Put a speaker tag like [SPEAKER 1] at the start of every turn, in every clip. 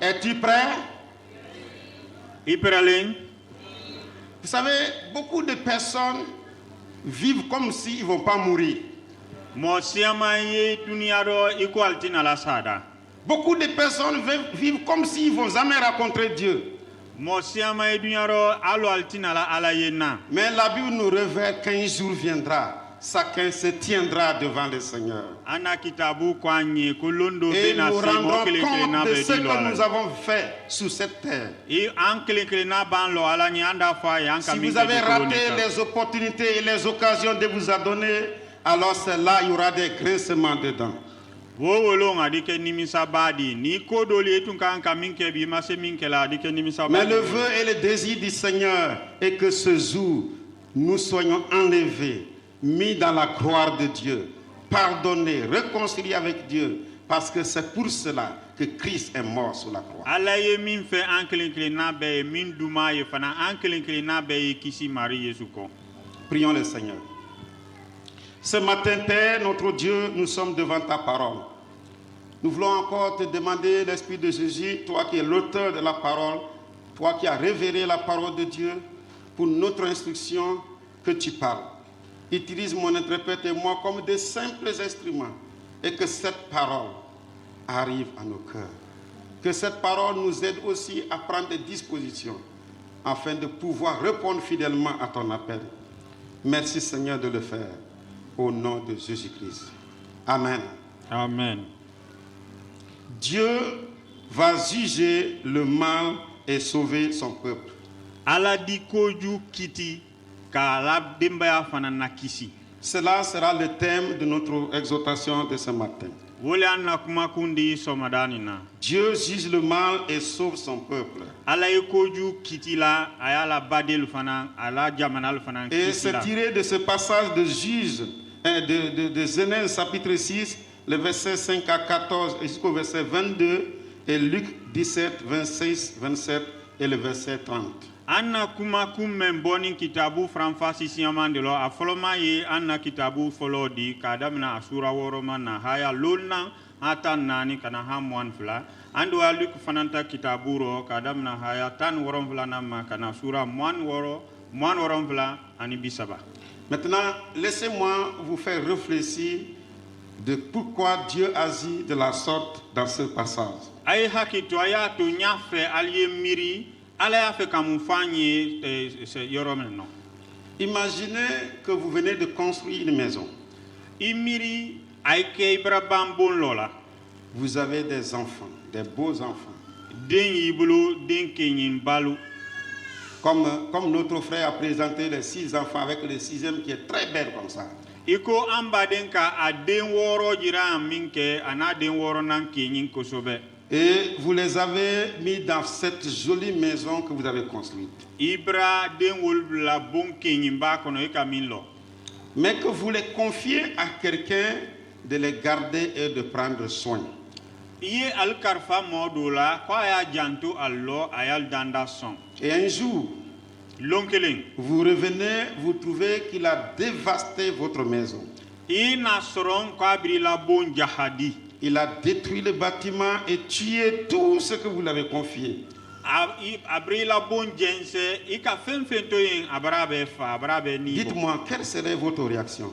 [SPEAKER 1] Es-tu prêt? Vous savez, beaucoup de personnes vivent comme s'ils ne vont pas mourir. Beaucoup de personnes vivent comme s'ils ne vont jamais rencontrer Dieu. Mais la Bible nous révèle qu'un jour viendra. Chacun se tiendra devant le Seigneur. Et nous rendrons compte de ce que nous avons fait sur cette terre. Si vous avez raté les opportunités et les occasions de vous adonner, alors c'est là il y aura des grincements dedans. Mais le vœu et le désir du Seigneur est que ce jour, nous soyons enlevés, mis dans la gloire de Dieu, pardonnés, réconciliés avec Dieu, parce que c'est pour cela que Christ est mort sur la croix. Prions le Seigneur. Ce matin, Père, notre Dieu, nous sommes devant ta parole. Nous voulons encore te demander, l'Esprit de Jésus, toi qui es l'auteur de la parole, toi qui as révélé la parole de Dieu, pour notre instruction, que tu parles. Utilise mon interprète et moi comme des simples instruments et que cette parole arrive à nos cœurs. Que cette parole nous aide aussi à prendre des dispositions afin de pouvoir répondre fidèlement à ton appel. Merci Seigneur de le faire au nom de Jésus-Christ. Amen.
[SPEAKER 2] Amen.
[SPEAKER 1] Dieu va juger le mal et sauver son peuple. Cela sera le thème de notre exhortation de ce matin. Dieu juge le mal et sauve son peuple. Et c'est tiré de ce passage de Juge, de Genèse chapitre 6, le verset 5 à 14 jusqu'au verset 22, et Luc 17, 26, 27 et le verset 30.
[SPEAKER 2] Anna kuma kummen boni kitabu franfasi siamandelo a foloma ye anna kitabu folodi kadamna asura woroma na haya lulna ata nani kana hamwan fla andu aluk fananta kitaburo kadamna haya tan worom fla nama kana sura mwan worom fla ani bisaba.
[SPEAKER 1] Maintenant, laissez-moi vous faire réfléchir de pourquoi Dieu agit de la sorte dans ce passage.
[SPEAKER 2] Ay hakito aya to nyafe aliye miri.
[SPEAKER 1] Imaginez que vous venez de construire une maison. Vous avez des enfants, des beaux enfants. Comme notre frère a présenté les 6 enfants avec le 6e qui est très belle comme ça. Et vous les avez mis dans cette jolie maison que vous avez construite. Mais que vous les confiez à quelqu'un de les garder et de prendre soin. Et un jour, vous revenez, vous trouvez qu'il a dévasté votre maison. Il a détruit le bâtiment et tué tout ce que vous l'avez confié. Dites-moi, quelle serait votre réaction?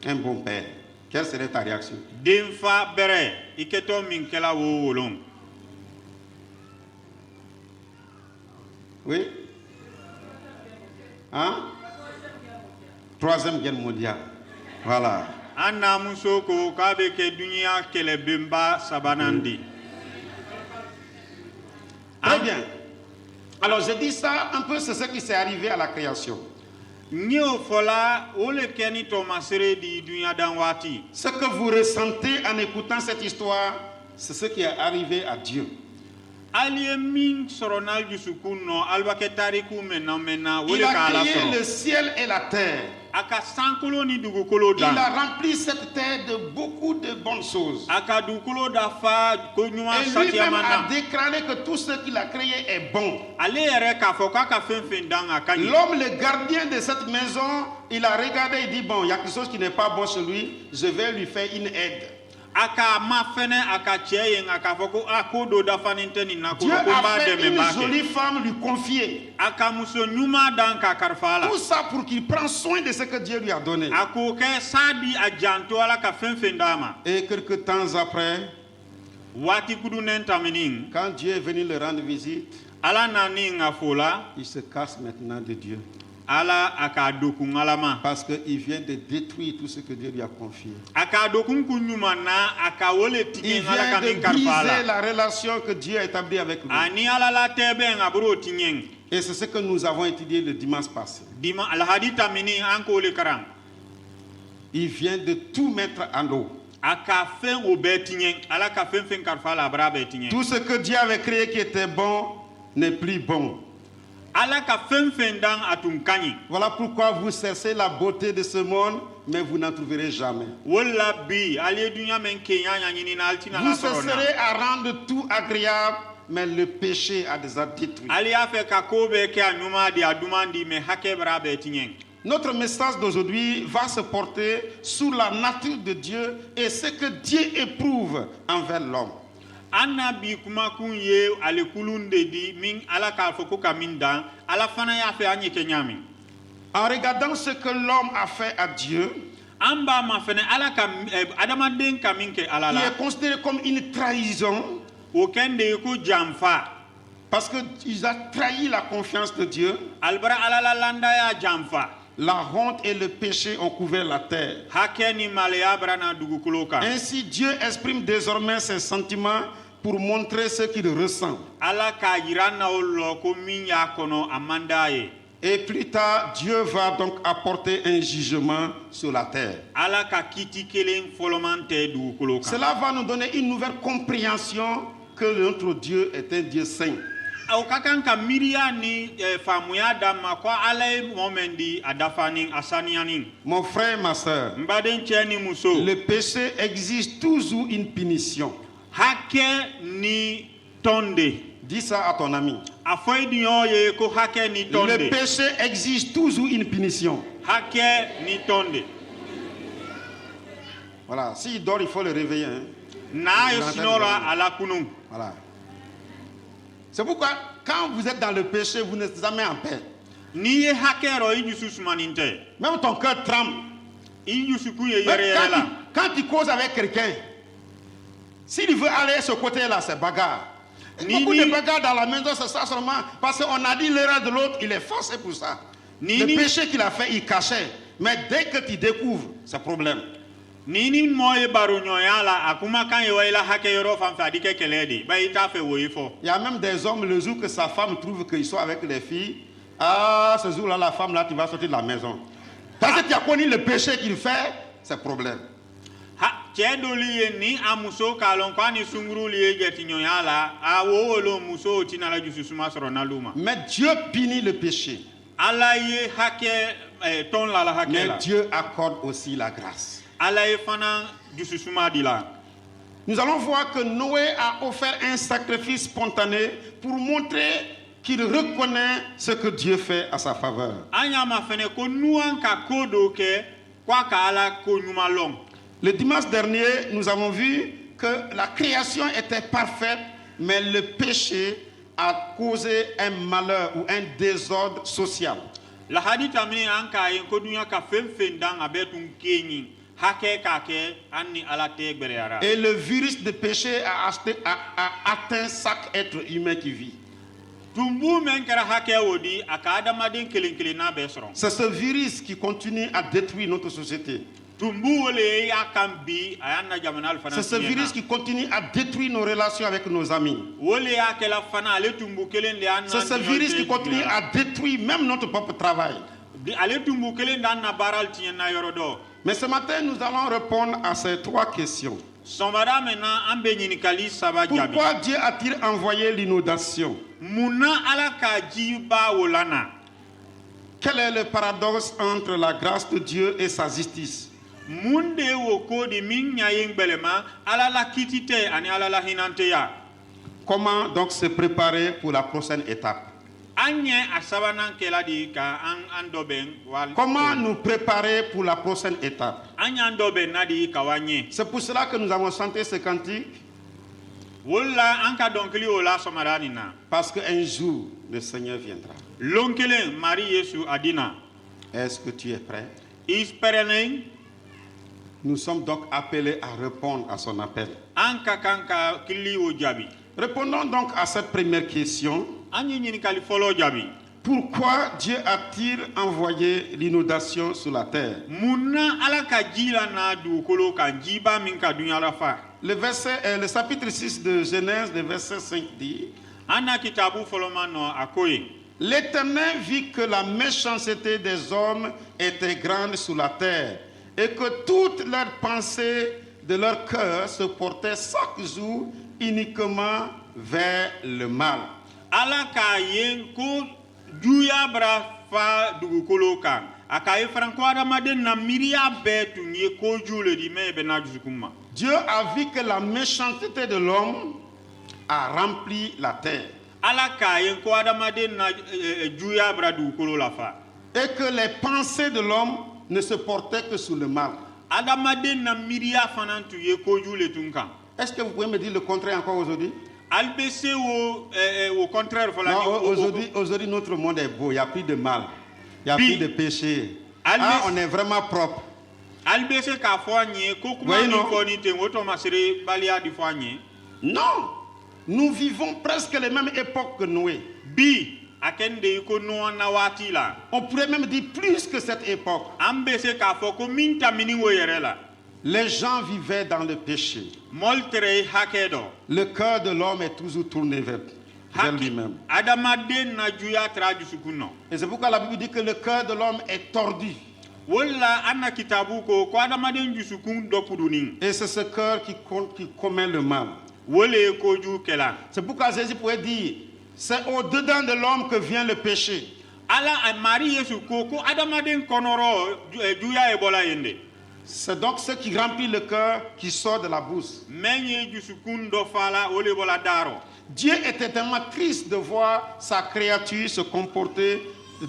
[SPEAKER 1] Un bon père, quelle serait ta réaction? Oui? Hein? Troisième guerre mondiale. Voilà. Très bien. Alors je dis ça un peu, c'est ce qui s'est arrivé à la création. Ce que vous ressentez en écoutant cette histoire, c'est ce qui est arrivé à Dieu. Il a créé le ciel et la terre. Il a rempli cette terre de beaucoup de bonnes choses. Et lui-même a déclaré que tout ce qu'il a créé est bon. L'homme, le gardien de cette maison, il a regardé et dit, bon, il y a quelque chose qui n'est pas bon chez lui, je vais lui faire une aide.
[SPEAKER 2] aka mafene aka cheye aka foko akodo da faninte ni na ko
[SPEAKER 1] Dieu a
[SPEAKER 2] komba
[SPEAKER 1] fait
[SPEAKER 2] de
[SPEAKER 1] une
[SPEAKER 2] membake
[SPEAKER 1] jolie femme lui confier.
[SPEAKER 2] aka muso nyuma dan ka karfala
[SPEAKER 1] Tout ça pour qu'il prenne soin de ce que Dieu lui a donné.
[SPEAKER 2] ako ke sadi ajanto ala ka fenfendama
[SPEAKER 1] Et quelques temps après,
[SPEAKER 2] wati kudunen tamining
[SPEAKER 1] quand Dieu est venu le rendre visite,
[SPEAKER 2] ala nani ngafola
[SPEAKER 1] il se casse maintenant de Dieu.
[SPEAKER 2] ala aka dokun alama
[SPEAKER 1] Parce qu'il vient de détruire tout ce que Dieu lui a confié.
[SPEAKER 2] aka dokun kunyuma na aka wole
[SPEAKER 1] Il
[SPEAKER 2] tingen ala
[SPEAKER 1] vient
[SPEAKER 2] ka
[SPEAKER 1] de
[SPEAKER 2] min karfala
[SPEAKER 1] briser la relation que Dieu a établie avec lui.
[SPEAKER 2] ani ala la tebe ngabro tingen
[SPEAKER 1] Et c'est ce que nous avons étudié le dimanche passé.
[SPEAKER 2] dima al hadita mini anko le karam
[SPEAKER 1] Il vient de tout mettre en eau.
[SPEAKER 2] aka fen obe tingen ala ka fen karfala brabe tingen
[SPEAKER 1] Tout ce que Dieu avait créé qui était bon n'est plus bon.
[SPEAKER 2] ala ka fen dan atum kanyi
[SPEAKER 1] Voilà pourquoi vous cherchez la beauté de ce monde, mais vous n'en trouverez jamais.
[SPEAKER 2] wala bi ali dunya men kenya nyini na altina
[SPEAKER 1] Vous
[SPEAKER 2] la sorona
[SPEAKER 1] chercherez à rendre tout agréable, mais le péché a déjà détruit.
[SPEAKER 2] ali afe ka kobe ke anyuma di adumandi me hake brabe tingen
[SPEAKER 1] Notre message d'aujourd'hui va se porter sur la nature de Dieu et ce que Dieu éprouve envers l'homme.
[SPEAKER 2] anna bi kuma kun ye ale kulunde di min ala ka foko ka min dan ala fana ya fe anye kenyami
[SPEAKER 1] En regardant ce que l'homme a fait à Dieu,
[SPEAKER 2] amba ma fene ala ka adama den ka min ke ala
[SPEAKER 1] il
[SPEAKER 2] la
[SPEAKER 1] est considéré comme une trahison
[SPEAKER 2] o kende ko jamfa
[SPEAKER 1] parce qu'il a trahi la confiance de Dieu.
[SPEAKER 2] albara ala la landa ya jamfa
[SPEAKER 1] La honte et le péché ont couvert la terre.
[SPEAKER 2] hake ni male ya brana dugukulo kan
[SPEAKER 1] Ainsi, Dieu exprime désormais ses sentiments pour montrer ce qu'il ressent.
[SPEAKER 2] ala ka yirana lo ko min ya kono amanda ye
[SPEAKER 1] Et plus tard, Dieu va donc apporter un jugement sur la terre.
[SPEAKER 2] ala ka kiti kelen folomante dugukulo kan
[SPEAKER 1] Cela va nous donner une nouvelle compréhension que notre Dieu est un Dieu saint.
[SPEAKER 2] au kakan ka miria ni famuya dama kwa ala momendi adafani asaniani
[SPEAKER 1] Mon frère, ma soeur,
[SPEAKER 2] mbaden cheni muso
[SPEAKER 1] le péché exige toujours une punition.
[SPEAKER 2] hake ni tonde
[SPEAKER 1] Dis ça à ton ami.
[SPEAKER 2] afoy diyo ye ko hake ni
[SPEAKER 1] Le
[SPEAKER 2] tonde
[SPEAKER 1] péché exige toujours une punition.
[SPEAKER 2] hake ni tonde
[SPEAKER 1] Voilà, s'il dort, il faut le réveiller. Hein.
[SPEAKER 2] na yo sinora ala kunun
[SPEAKER 1] Voilà. C'est pourquoi, quand vous êtes dans le péché, vous n'êtes jamais en paix.
[SPEAKER 2] ni ye hake ro ijusu sumaninte
[SPEAKER 1] Même ton cœur tremble.
[SPEAKER 2] ijusu ku ye
[SPEAKER 1] Même
[SPEAKER 2] yere yere la
[SPEAKER 1] quand tu causes avec quelqu'un, s'il veut aller ce côté-là, c'est bagarre. Beaucoup de bagarres dans la maison, c'est ça seulement. Parce qu'on a dit l'erreur de l'autre, il est forcé pour ça. Le péché qu'il a fait, il cachait. Mais dès que tu découvres, c'est problème.
[SPEAKER 2] nini moye baronyoya la akuma kan ye waila hake yoro fanfa dike keledi ba ita fe woyifo
[SPEAKER 1] Il y a même des hommes, le jour que sa femme trouve qu'ils sont avec les filles, ah, ce jour-là, la femme, là, tu vas sortir de la maison. Parce que tu as connu le péché qu'il fait, c'est problème.
[SPEAKER 2] ha chedoli ye ni amuso kalon kwani sunguru liye getinyoya la awolo muso tinala jususuma sorona luma
[SPEAKER 1] Mais Dieu punit le péché.
[SPEAKER 2] ala ye hake ton la hake
[SPEAKER 1] Mais
[SPEAKER 2] la
[SPEAKER 1] Dieu accorde aussi la grâce.
[SPEAKER 2] ala ye fana jususuma dila
[SPEAKER 1] Nous allons voir que Noé a offert un sacrifice spontané pour montrer qu'il reconnaît ce que Dieu fait à sa faveur.
[SPEAKER 2] anya ma fene ko nuan ka kodo ke kwa ka ala ko nyuma long
[SPEAKER 1] Le dimanche dernier, nous avons vu que la création était parfaite, mais le péché a causé un malheur ou un désordre social.
[SPEAKER 2] la hadita mi anka yin ko dunya ka femfen dan abetun kenyi hake kake anni ala te gbereara
[SPEAKER 1] Et le virus de péché a atteint chaque être humain qui vit.
[SPEAKER 2] tumbu men kara hake wodi aka adamadin kelenkele na besron
[SPEAKER 1] C'est ce virus qui continue à détruire notre société.
[SPEAKER 2] tumbu wole ya kambi ayanna jamanal fana
[SPEAKER 1] C'est ce virus qui continue à détruire nos relations avec nos amis.
[SPEAKER 2] wole ya kala fana ale tumbu kelen de anna
[SPEAKER 1] C'est ce virus qui continue à détruire même notre propre travail.
[SPEAKER 2] ale tumbu kelen dan na baral tiena yorodo
[SPEAKER 1] Mais ce matin, nous allons répondre à ces trois questions.
[SPEAKER 2] sombara mena ambe nyini kali saba jabi
[SPEAKER 1] Pourquoi Dieu a-t-il envoyé l'inondation?
[SPEAKER 2] muna ala ka jiba wolana
[SPEAKER 1] Quel est le paradoxe entre la grâce de Dieu et sa justice?
[SPEAKER 2] munde wo ko di min nyayin belema ala la kitite ani ala la hinante ya
[SPEAKER 1] Comment donc se préparer pour la prochaine étape?
[SPEAKER 2] anye asabanan kela di ka an doben wal
[SPEAKER 1] Comment nous préparer pour la prochaine étape?
[SPEAKER 2] anyando be nadi kawanye
[SPEAKER 1] C'est pour cela que nous avons chanté ce cantique,
[SPEAKER 2] wala anka donkli ola somaranina
[SPEAKER 1] parce qu'un jour, le Seigneur viendra.
[SPEAKER 2] lonkele mari yesu adina
[SPEAKER 1] Est-ce que tu es prêt?
[SPEAKER 2] isperenen
[SPEAKER 1] Nous sommes donc appelés à répondre à son appel.
[SPEAKER 2] anka kanka kili o jabi
[SPEAKER 1] Répondons donc à cette première question.
[SPEAKER 2] anyi nyini kali folo jabi
[SPEAKER 1] Pourquoi Dieu a-t-il envoyé l'inondation sur la terre?
[SPEAKER 2] munna ala ka jila na du kolo kan jiba min ka dunya la fa
[SPEAKER 1] Le chapitre 6 de Genèse, le verset 5 dit,
[SPEAKER 2] ana kitabu foloma no akoye
[SPEAKER 1] l'Éternel vit que la méchanceté des hommes était grande sur la terre et que toutes leurs pensées de leur cœur se portaient chaque jour uniquement vers le mal.
[SPEAKER 2] ala ka yen ko juya bra fa du kolo kan aka e franco adamaden na miria betu ni ko jule di mebe na jusukuma
[SPEAKER 1] Dieu a vu que la méchanceté de l'homme a rempli la terre
[SPEAKER 2] ala ka yen ko adamaden na juya bra du kolo la fa
[SPEAKER 1] et que les pensées de l'homme ne se portaient que sur le mal.
[SPEAKER 2] adamaden na miria fanantu ye ko jule tunka
[SPEAKER 1] Est-ce que vous pouvez me dire le contraire encore aujourd'hui?
[SPEAKER 2] albc au contraire voilà
[SPEAKER 1] Non, aujourd'hui, notre monde est beau. Il n'y a plus de mal. Il n'y a plus de péché. On est vraiment propre.
[SPEAKER 2] albc ka foanye ko kuma
[SPEAKER 1] Oui,
[SPEAKER 2] ni
[SPEAKER 1] non.
[SPEAKER 2] ko ni te woto masere balia di foanye
[SPEAKER 1] Non. Nous vivons presque les mêmes époques que Noé.
[SPEAKER 2] bi akende ko no na wati la
[SPEAKER 1] On pourrait même dire plus que cette époque.
[SPEAKER 2] ambc ka fo ko minta mini wo yere la
[SPEAKER 1] Les gens vivaient dans le péché.
[SPEAKER 2] moltere hakedo
[SPEAKER 1] Le cœur de l'homme est toujours tourné vers lui-même.
[SPEAKER 2] adamaden na juya traju sukuno
[SPEAKER 1] Et c'est pourquoi la Bible dit que le cœur de l'homme est tordu.
[SPEAKER 2] wala anna kitabu ko adamaden jusukun dokudunin
[SPEAKER 1] Et c'est ce cœur qui commet le mal.
[SPEAKER 2] wole ko ju kela
[SPEAKER 1] C'est pourquoi Jésus pourrait dire, c'est au-dedans de l'homme que vient le péché.
[SPEAKER 2] ala mari yesu ko adamaden konoro juya e bola yende
[SPEAKER 1] C'est donc ce qui remplit le cœur qui sort de la bouche.
[SPEAKER 2] menye jusukun do fala wole bola daro
[SPEAKER 1] Dieu était tellement triste de voir sa créature se comporter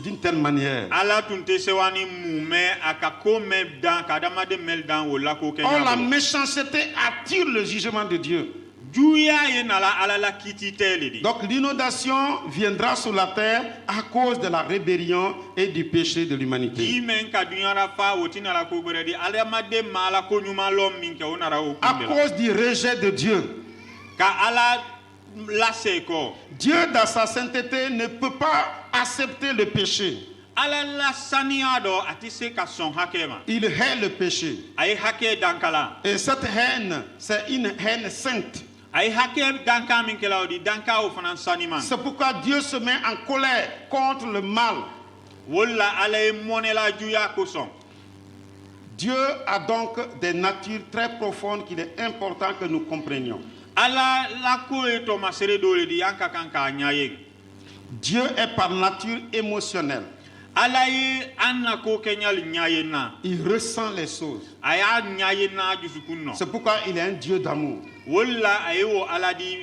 [SPEAKER 1] d'une telle manière.
[SPEAKER 2] ala tunte sewani mume akako me dan kadamaden mel dan wala ko
[SPEAKER 1] Or, la
[SPEAKER 2] kenya
[SPEAKER 1] méchanceté attire le jugement de Dieu.
[SPEAKER 2] juya ye nala ala la kititele di
[SPEAKER 1] Donc, l'inondation viendra sur la terre à cause de la rébellion et du péché de l'humanité.
[SPEAKER 2] imen ka dunyara fa wotina la ko gbere di adamaden mala ko nyuma lom min ke onara o
[SPEAKER 1] À
[SPEAKER 2] kundela
[SPEAKER 1] cause du rejet de Dieu.
[SPEAKER 2] ka ala lase ko
[SPEAKER 1] Dieu, dans sa sainteté, ne peut pas accepter le péché.
[SPEAKER 2] ala la saniya do ati se ka son hakema
[SPEAKER 1] Il hait le péché.
[SPEAKER 2] ay hake dankala
[SPEAKER 1] Et cette haine, c'est une haine sainte.
[SPEAKER 2] ay hake danka min kela odi danka o fanan saniman
[SPEAKER 1] C'est pourquoi Dieu se met en colère contre le mal.
[SPEAKER 2] wala ala e monela juya ko son
[SPEAKER 1] Dieu a donc des natures très profondes qu'il est important que nous comprenions.
[SPEAKER 2] ala la ko e to masere do le di yanka kanka nyaye
[SPEAKER 1] Dieu est par nature émotionnel.
[SPEAKER 2] ala ye anna ko kenyal nyaye na
[SPEAKER 1] Il ressent les choses.
[SPEAKER 2] aya nyaye na jusukunno
[SPEAKER 1] C'est pourquoi il est un Dieu d'amour.
[SPEAKER 2] wala ayo ala di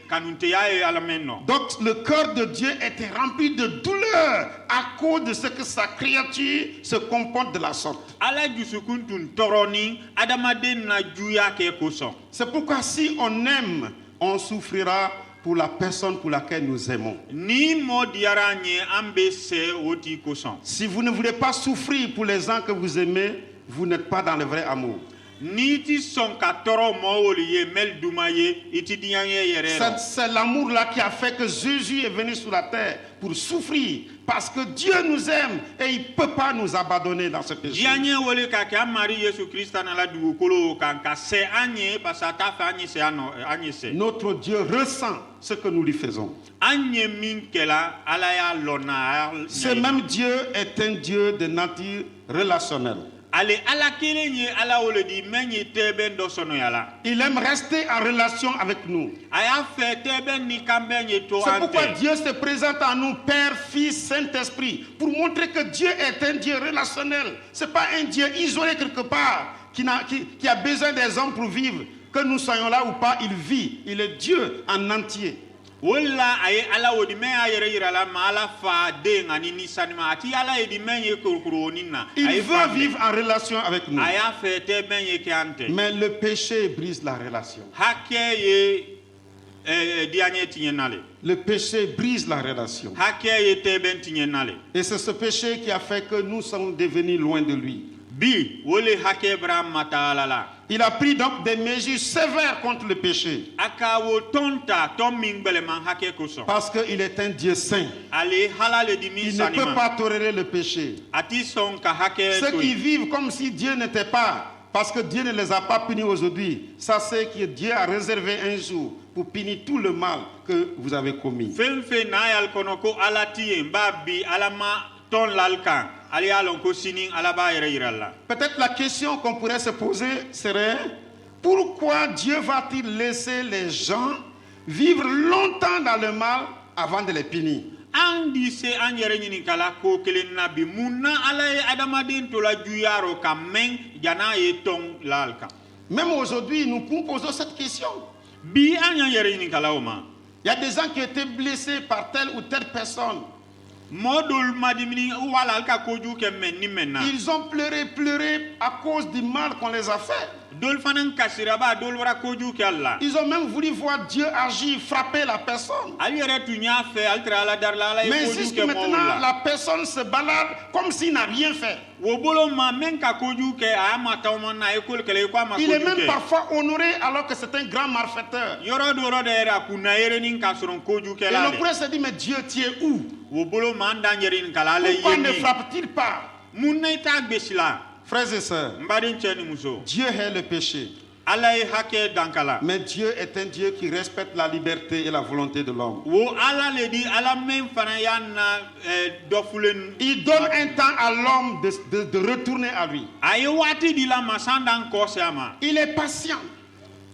[SPEAKER 2] kanunte ya e ala menno
[SPEAKER 1] Donc le cœur de Dieu était rempli de douleur à cause de ce que sa créature se comporte de la sorte.
[SPEAKER 2] ala jusukuntun toroni adamaden na juya ke ko son
[SPEAKER 1] C'est pourquoi si on aime, on souffrira pour la personne pour laquelle nous aimons.
[SPEAKER 2] ni mo diara nye ambe se oti ko son
[SPEAKER 1] Si vous ne voulez pas souffrir pour les gens que vous aimez, vous n'êtes pas dans le vrai amour.
[SPEAKER 2] ni ti son ka toro mo woli ye mel dumaye iti dianye yere
[SPEAKER 1] C'est l'amour-là qui a fait que Jésus est venu sur la terre pour souffrir. Parce que Dieu nous aime et il ne peut pas nous abandonner dans ce péché.
[SPEAKER 2] dianye woli ka ka mari yesu krista na la du kolo kan ka se anye pasata fa anye se ano anye se
[SPEAKER 1] Notre Dieu ressent ce que nous lui faisons.
[SPEAKER 2] anye min kela ala ya lona
[SPEAKER 1] Ce même Dieu est un Dieu de nature relationnelle.
[SPEAKER 2] ale ala kele nye ala wole di menye teben do sono yala
[SPEAKER 1] Il aime rester en relation avec nous.
[SPEAKER 2] aya fe teben ni kambe nye to
[SPEAKER 1] C'est pourquoi
[SPEAKER 2] ante
[SPEAKER 1] Dieu se présente à nous, Père, Fils, Saint-Esprit, pour montrer que Dieu est un Dieu relationnel. Ce n'est pas un Dieu isolé quelque part, qui a besoin des hommes pour vivre. Que nous soyons là ou pas, il vit. Il est Dieu en entier.
[SPEAKER 2] wala ay ala wodi me ayere yira la mala fa de ngani ni sanima ati ala edi menye kurkuronina
[SPEAKER 1] il veut vivre en relation avec nous.
[SPEAKER 2] aya fete menye kante
[SPEAKER 1] Mais le péché brise la relation.
[SPEAKER 2] hakeye dianye tinyenale
[SPEAKER 1] Le péché brise la relation.
[SPEAKER 2] hakeye teben tinyenale
[SPEAKER 1] Et c'est ce péché qui a fait que nous sommes devenus loin de lui.
[SPEAKER 2] bi wole hake bram matala la
[SPEAKER 1] Il a pris donc des mesures sévères contre le péché.
[SPEAKER 2] akawo tonta tom mingbele man hake koso
[SPEAKER 1] Parce qu'il est un Dieu saint.
[SPEAKER 2] ale halale di min
[SPEAKER 1] Il ne peut
[SPEAKER 2] sanima
[SPEAKER 1] pas tolérer le péché.
[SPEAKER 2] ati son ka hake
[SPEAKER 1] Ceux qui
[SPEAKER 2] to
[SPEAKER 1] vivent comme si Dieu n'était pas, parce que Dieu ne les a pas punis aujourd'hui, ça c'est que Dieu a réservé un jour pour punir tout le mal que vous avez commis.
[SPEAKER 2] femfe na yal kono ko alati mbabi alama ton lalkan ali alon ko sinin alaba yere yiralla
[SPEAKER 1] Peut-être la question qu'on pourrait se poser serait, pourquoi Dieu va-t-il laisser les gens vivre longtemps dans le mal avant de les punir?
[SPEAKER 2] andi se an yere nyini kala ko kelen nabi munna alay adamadin to la juyaro kamen jana ye ton lalkan
[SPEAKER 1] Même aujourd'hui, nous nous posons cette question.
[SPEAKER 2] bi an yere nyini kala oma
[SPEAKER 1] Il y a des gens qui ont été blessés par telle ou telle personne.
[SPEAKER 2] modul madimini wala alka koju ke men ni menna
[SPEAKER 1] Ils ont pleuré à cause du mal qu'on les a fait.
[SPEAKER 2] dol fanan kasira ba dol wara koju ke alla
[SPEAKER 1] Ils ont même voulu voir Dieu agir, frapper la personne.
[SPEAKER 2] ali yere tunya fe altra ala dar la ala
[SPEAKER 1] Mais
[SPEAKER 2] koju
[SPEAKER 1] jusqu'à
[SPEAKER 2] ke
[SPEAKER 1] maintenant,
[SPEAKER 2] moula
[SPEAKER 1] la personne se balade comme s'il n'a rien fait.
[SPEAKER 2] wo bolo ma men ka koju ke ama tawman na ekol kele ko ama
[SPEAKER 1] Il est
[SPEAKER 2] koju
[SPEAKER 1] même
[SPEAKER 2] ke
[SPEAKER 1] parfois honoré alors que c'est un grand malfaiteur.
[SPEAKER 2] yoro do ro de era kuna yere nin ka soron koju ke
[SPEAKER 1] Et
[SPEAKER 2] la
[SPEAKER 1] le pourrait se dire, mais Dieu, tu es où?
[SPEAKER 2] wo bolo ma ndan yere nin kala le
[SPEAKER 1] Pourquoi ne
[SPEAKER 2] yemi
[SPEAKER 1] frappe-t-il pas?
[SPEAKER 2] munna ita gbesila
[SPEAKER 1] Frères et sœurs,
[SPEAKER 2] mbadin cheni muso
[SPEAKER 1] Dieu hait le péché.
[SPEAKER 2] ala e hake dankala
[SPEAKER 1] Mais Dieu est un Dieu qui respecte la liberté et la volonté de l'homme.
[SPEAKER 2] wo ala le di ala men fana yanna dofulen
[SPEAKER 1] Il donne un temps à l'homme de retourner à lui.
[SPEAKER 2] aye wati di la masandan ko sama
[SPEAKER 1] Il est patient.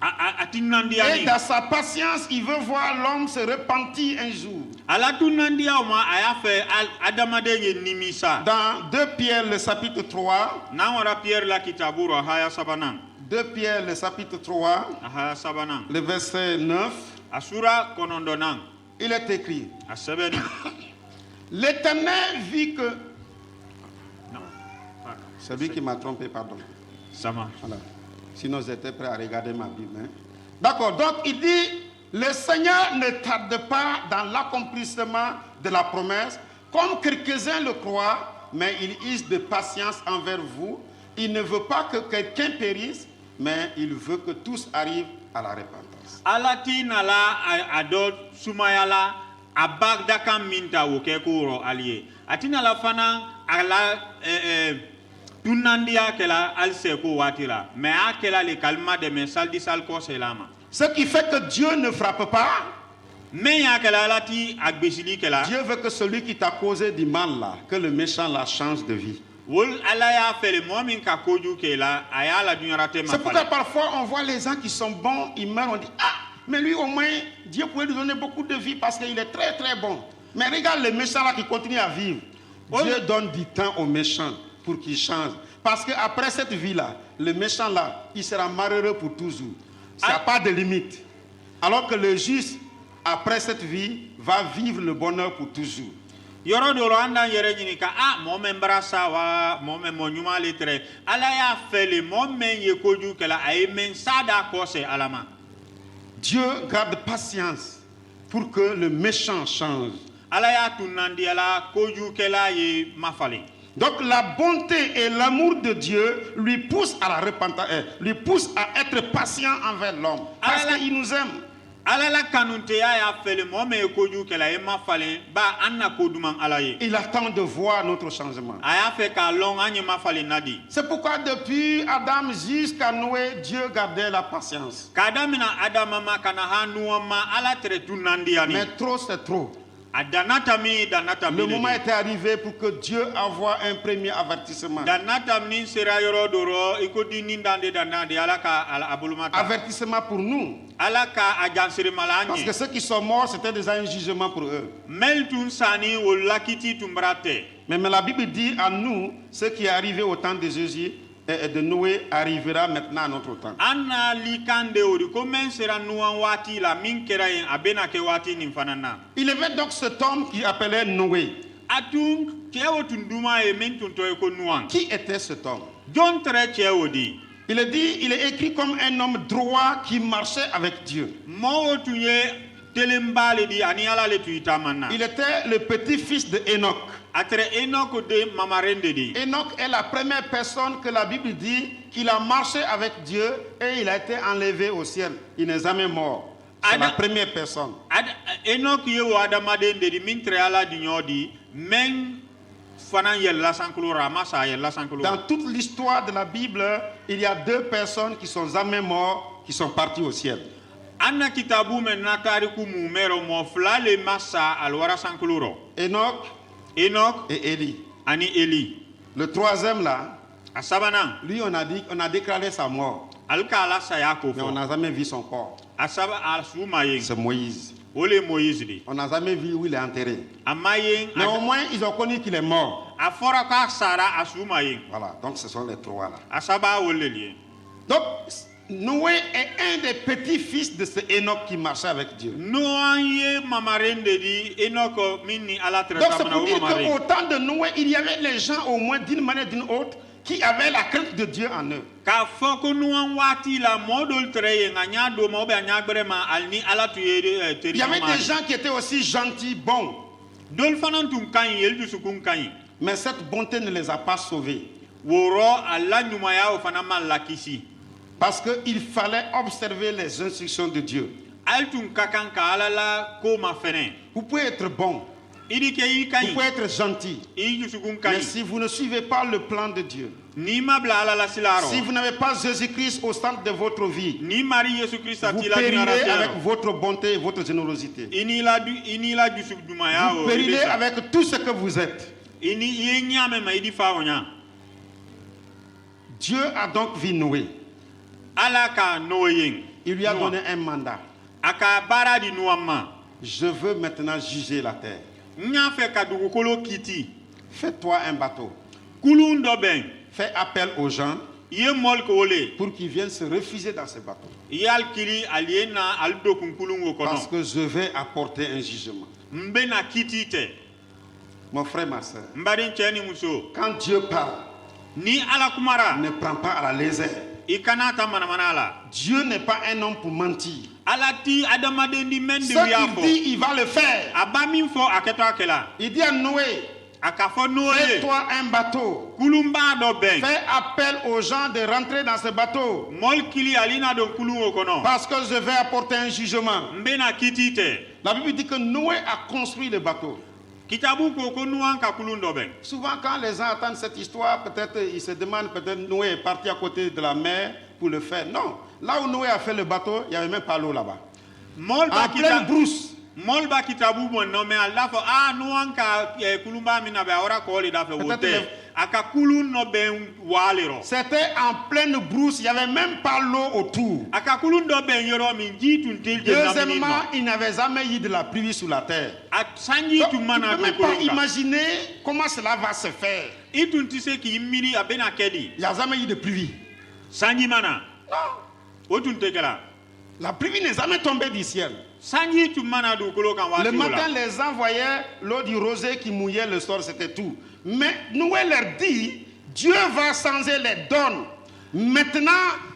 [SPEAKER 2] atinandi
[SPEAKER 1] Et
[SPEAKER 2] ani
[SPEAKER 1] dans sa patience, il veut voir l'homme se repentir un jour.
[SPEAKER 2] ala tunandi ma aya fe adamade ye nimisa
[SPEAKER 1] Dans 2 Pierre, le chapitre 3,
[SPEAKER 2] na wara pierre la kitaburo haya sabanan
[SPEAKER 1] 2 Pierre, le chapitre 3,
[SPEAKER 2] haya sabanan
[SPEAKER 1] le verset 9,
[SPEAKER 2] asura konondonan
[SPEAKER 1] il est écrit,
[SPEAKER 2] asebeni
[SPEAKER 1] l'Éternel vit que...
[SPEAKER 2] non pardon
[SPEAKER 1] C'est lui qui m'a trompé, pardon.
[SPEAKER 2] sama
[SPEAKER 1] Voilà. Sinon, j'étais prêt à regarder ma Bible. Hein. D'accord, donc il dit, le Seigneur ne tarde pas dans l'accomplissement de la promesse, comme quelques-uns le croient, mais il use de patience envers vous. Il ne veut pas que quelqu'un périsse, mais il veut que tous arrivent à la repentance.
[SPEAKER 2] alati nala adot sumayala abagda kan minta woke kuro aliye atina la fana ala tunandia kela alse ko watira mais akela le kalma de men saldi sal ko selama
[SPEAKER 1] Ce qui fait que Dieu ne frappe pas.
[SPEAKER 2] mais yakela alati agbesili kela
[SPEAKER 1] Dieu veut que celui qui t'a causé du mal là, que le méchant la change de vie.
[SPEAKER 2] wol ala ya fele momin ka koju kela ayala dunyarate ma
[SPEAKER 1] C'est pourquoi parfois on voit les gens qui sont bons, ils meurent, on dit ah, mais lui au moins Dieu pouvait lui donner beaucoup de vie parce qu'il est très très bon. Mais regarde les méchants là qui continuent à vivre. Dieu donne du temps aux méchants pour qu'ils changent. Parce qu'après cette vie là, le méchant là, il sera malheureux pour toujours. Il n'y a pas de limite. Alors que le juste, après cette vie, va vivre le bonheur pour toujours.
[SPEAKER 2] yoro doro anda yere nyini ka momen brasa wa momen monyuma letre ala ya fele momen ye koju kala ay men sada kose alama
[SPEAKER 1] Dieu garde patience pour que le méchant change.
[SPEAKER 2] ala ya tunandi ala koju kala ye mafale
[SPEAKER 1] Donc la bonté et l'amour de Dieu lui poussent à la repentance, lui poussent à être patient envers l'homme. Parce qu'il nous aime.
[SPEAKER 2] ala la kanunte ya fele momen ye koju kala ye mafale ba anna koduman ala ye
[SPEAKER 1] Il attend de voir notre changement.
[SPEAKER 2] aya fe ka long anye mafale nadi
[SPEAKER 1] C'est pourquoi depuis Adam jusqu'à Noé, Dieu gardait la patience.
[SPEAKER 2] kadamina adama ma kana hanuwa ma ala tere tunandi ani
[SPEAKER 1] Mais trop c'est trop.
[SPEAKER 2] adanatami
[SPEAKER 1] Le moment était arrivé pour que Dieu envoie un premier avertissement.
[SPEAKER 2] danatamni sera yoro doro ikodi nindande danade alaka ala abulumata
[SPEAKER 1] Avertissement pour nous.
[SPEAKER 2] alaka ajansiri
[SPEAKER 1] Parce
[SPEAKER 2] malanye
[SPEAKER 1] que ceux qui sont morts, c'était déjà un jugement pour eux.
[SPEAKER 2] meltun sani wolakiti tumbrate
[SPEAKER 1] Mais la Bible dit à nous, ce qui est arrivé au temps de Jésus, de Noé arrivera maintenant à notre temps.
[SPEAKER 2] Anna likande odi comment sera nuan wati la min kera yen abena ke wati nin fanana.
[SPEAKER 1] Il y avait donc cet homme qui appelait Noé.
[SPEAKER 2] Atung kewo tunduma e men tunto e ko nuan.
[SPEAKER 1] Qui était cet homme?
[SPEAKER 2] John tre kewo di.
[SPEAKER 1] Il est dit, il est écrit comme un homme droit qui marchait avec Dieu.
[SPEAKER 2] Mo tunye telembale di ani ala le tuita manna.
[SPEAKER 1] Il était le petit-fils de Enoch.
[SPEAKER 2] Atre Enoch de mamarende di.
[SPEAKER 1] Enoch est la première personne que la Bible dit qu'il a marché avec Dieu et il a été enlevé au ciel. Il n'est jamais mort. C'est la première personne.
[SPEAKER 2] Enoch yewo adamadende di mintre ala di nyodi men fana yella sankulu ramasa yella sankulu.
[SPEAKER 1] Dans toute l'histoire de la Bible, il y a 2 personnes qui sont jamais mortes, qui sont parties au ciel.
[SPEAKER 2] Anna kitabu men natariku mumero mo flale massa alwara sankuluro. Enoch
[SPEAKER 1] et Élie.
[SPEAKER 2] Ani Eli.
[SPEAKER 1] Le 3e là,
[SPEAKER 2] Asabana.
[SPEAKER 1] lui on a déclaré sa mort.
[SPEAKER 2] Alkala sayako.
[SPEAKER 1] Mais on n'a jamais vu son corps.
[SPEAKER 2] Asaba asumayen.
[SPEAKER 1] C'est Moïse.
[SPEAKER 2] Ole Moïse di.
[SPEAKER 1] On n'a jamais vu où il est enterré.
[SPEAKER 2] Amayen.
[SPEAKER 1] Mais au moins ils ont connu qu'il est mort.
[SPEAKER 2] Afora ka sara asumayen.
[SPEAKER 1] Voilà, donc ce sont les 3 là.
[SPEAKER 2] Asaba oleli.
[SPEAKER 1] Donc Noé est un des petits-fils de ce Enoch qui marchait avec Dieu.
[SPEAKER 2] Donc
[SPEAKER 1] c'est pour dire qu'au temps de Noé, il y avait les gens au moins d'une manière ou d'une autre qui avaient la crainte de Dieu en eux. Il y avait des gens qui étaient aussi gentils, bons. Mais cette bonté ne les a pas sauvés. Parce qu'il fallait observer les instructions de Dieu. Vous pouvez être bon, vous pouvez être gentil, mais si vous ne suivez pas le plan de Dieu, si vous n'avez pas Jésus-Christ au centre de votre vie, vous périrez avec votre bonté et votre générosité. Vous périrez avec tout ce que vous êtes. Dieu a donc vu Noé. Il lui a donné un mandat. Je veux maintenant juger la terre. Fais-toi un bateau. Fais appel aux gens pour qu'ils viennent se refuser dans ce bateau. Parce que je vais apporter un jugement. Mon frère, ma soeur, quand Dieu parle, ne prends pas à la légère. Dieu n'est pas un homme pour mentir. Ce qu'il dit, il va le faire. Il dit à Noé, fais-toi un bateau. Fais appel aux gens de rentrer dans ce bateau. Parce que je vais apporter un jugement. La Bible dit que Noé a construit le bateau. Souvent quand les gens entendent cette histoire, peut-être ils se demandent, peut-être Noé est parti à côté de la mer pour le faire. Non, là où Noé a fait le bateau, il n'y avait même pas l'eau là-bas. En pleine brousse. C'était en pleine brousse, il n'y avait même pas l'eau autour. Deuxièmement, il n'avait jamais eu de la pluie sur la terre. Donc, tu ne peux même pas imaginer comment cela va se faire. Il n'y a jamais eu de pluie. Non. La pluie n'est jamais tombée du ciel. Le matin, les gens voyaient l'eau du rosée qui mouillait le sol, c'était tout. Mais Noé leur dit, Dieu va changer les donnes. Maintenant,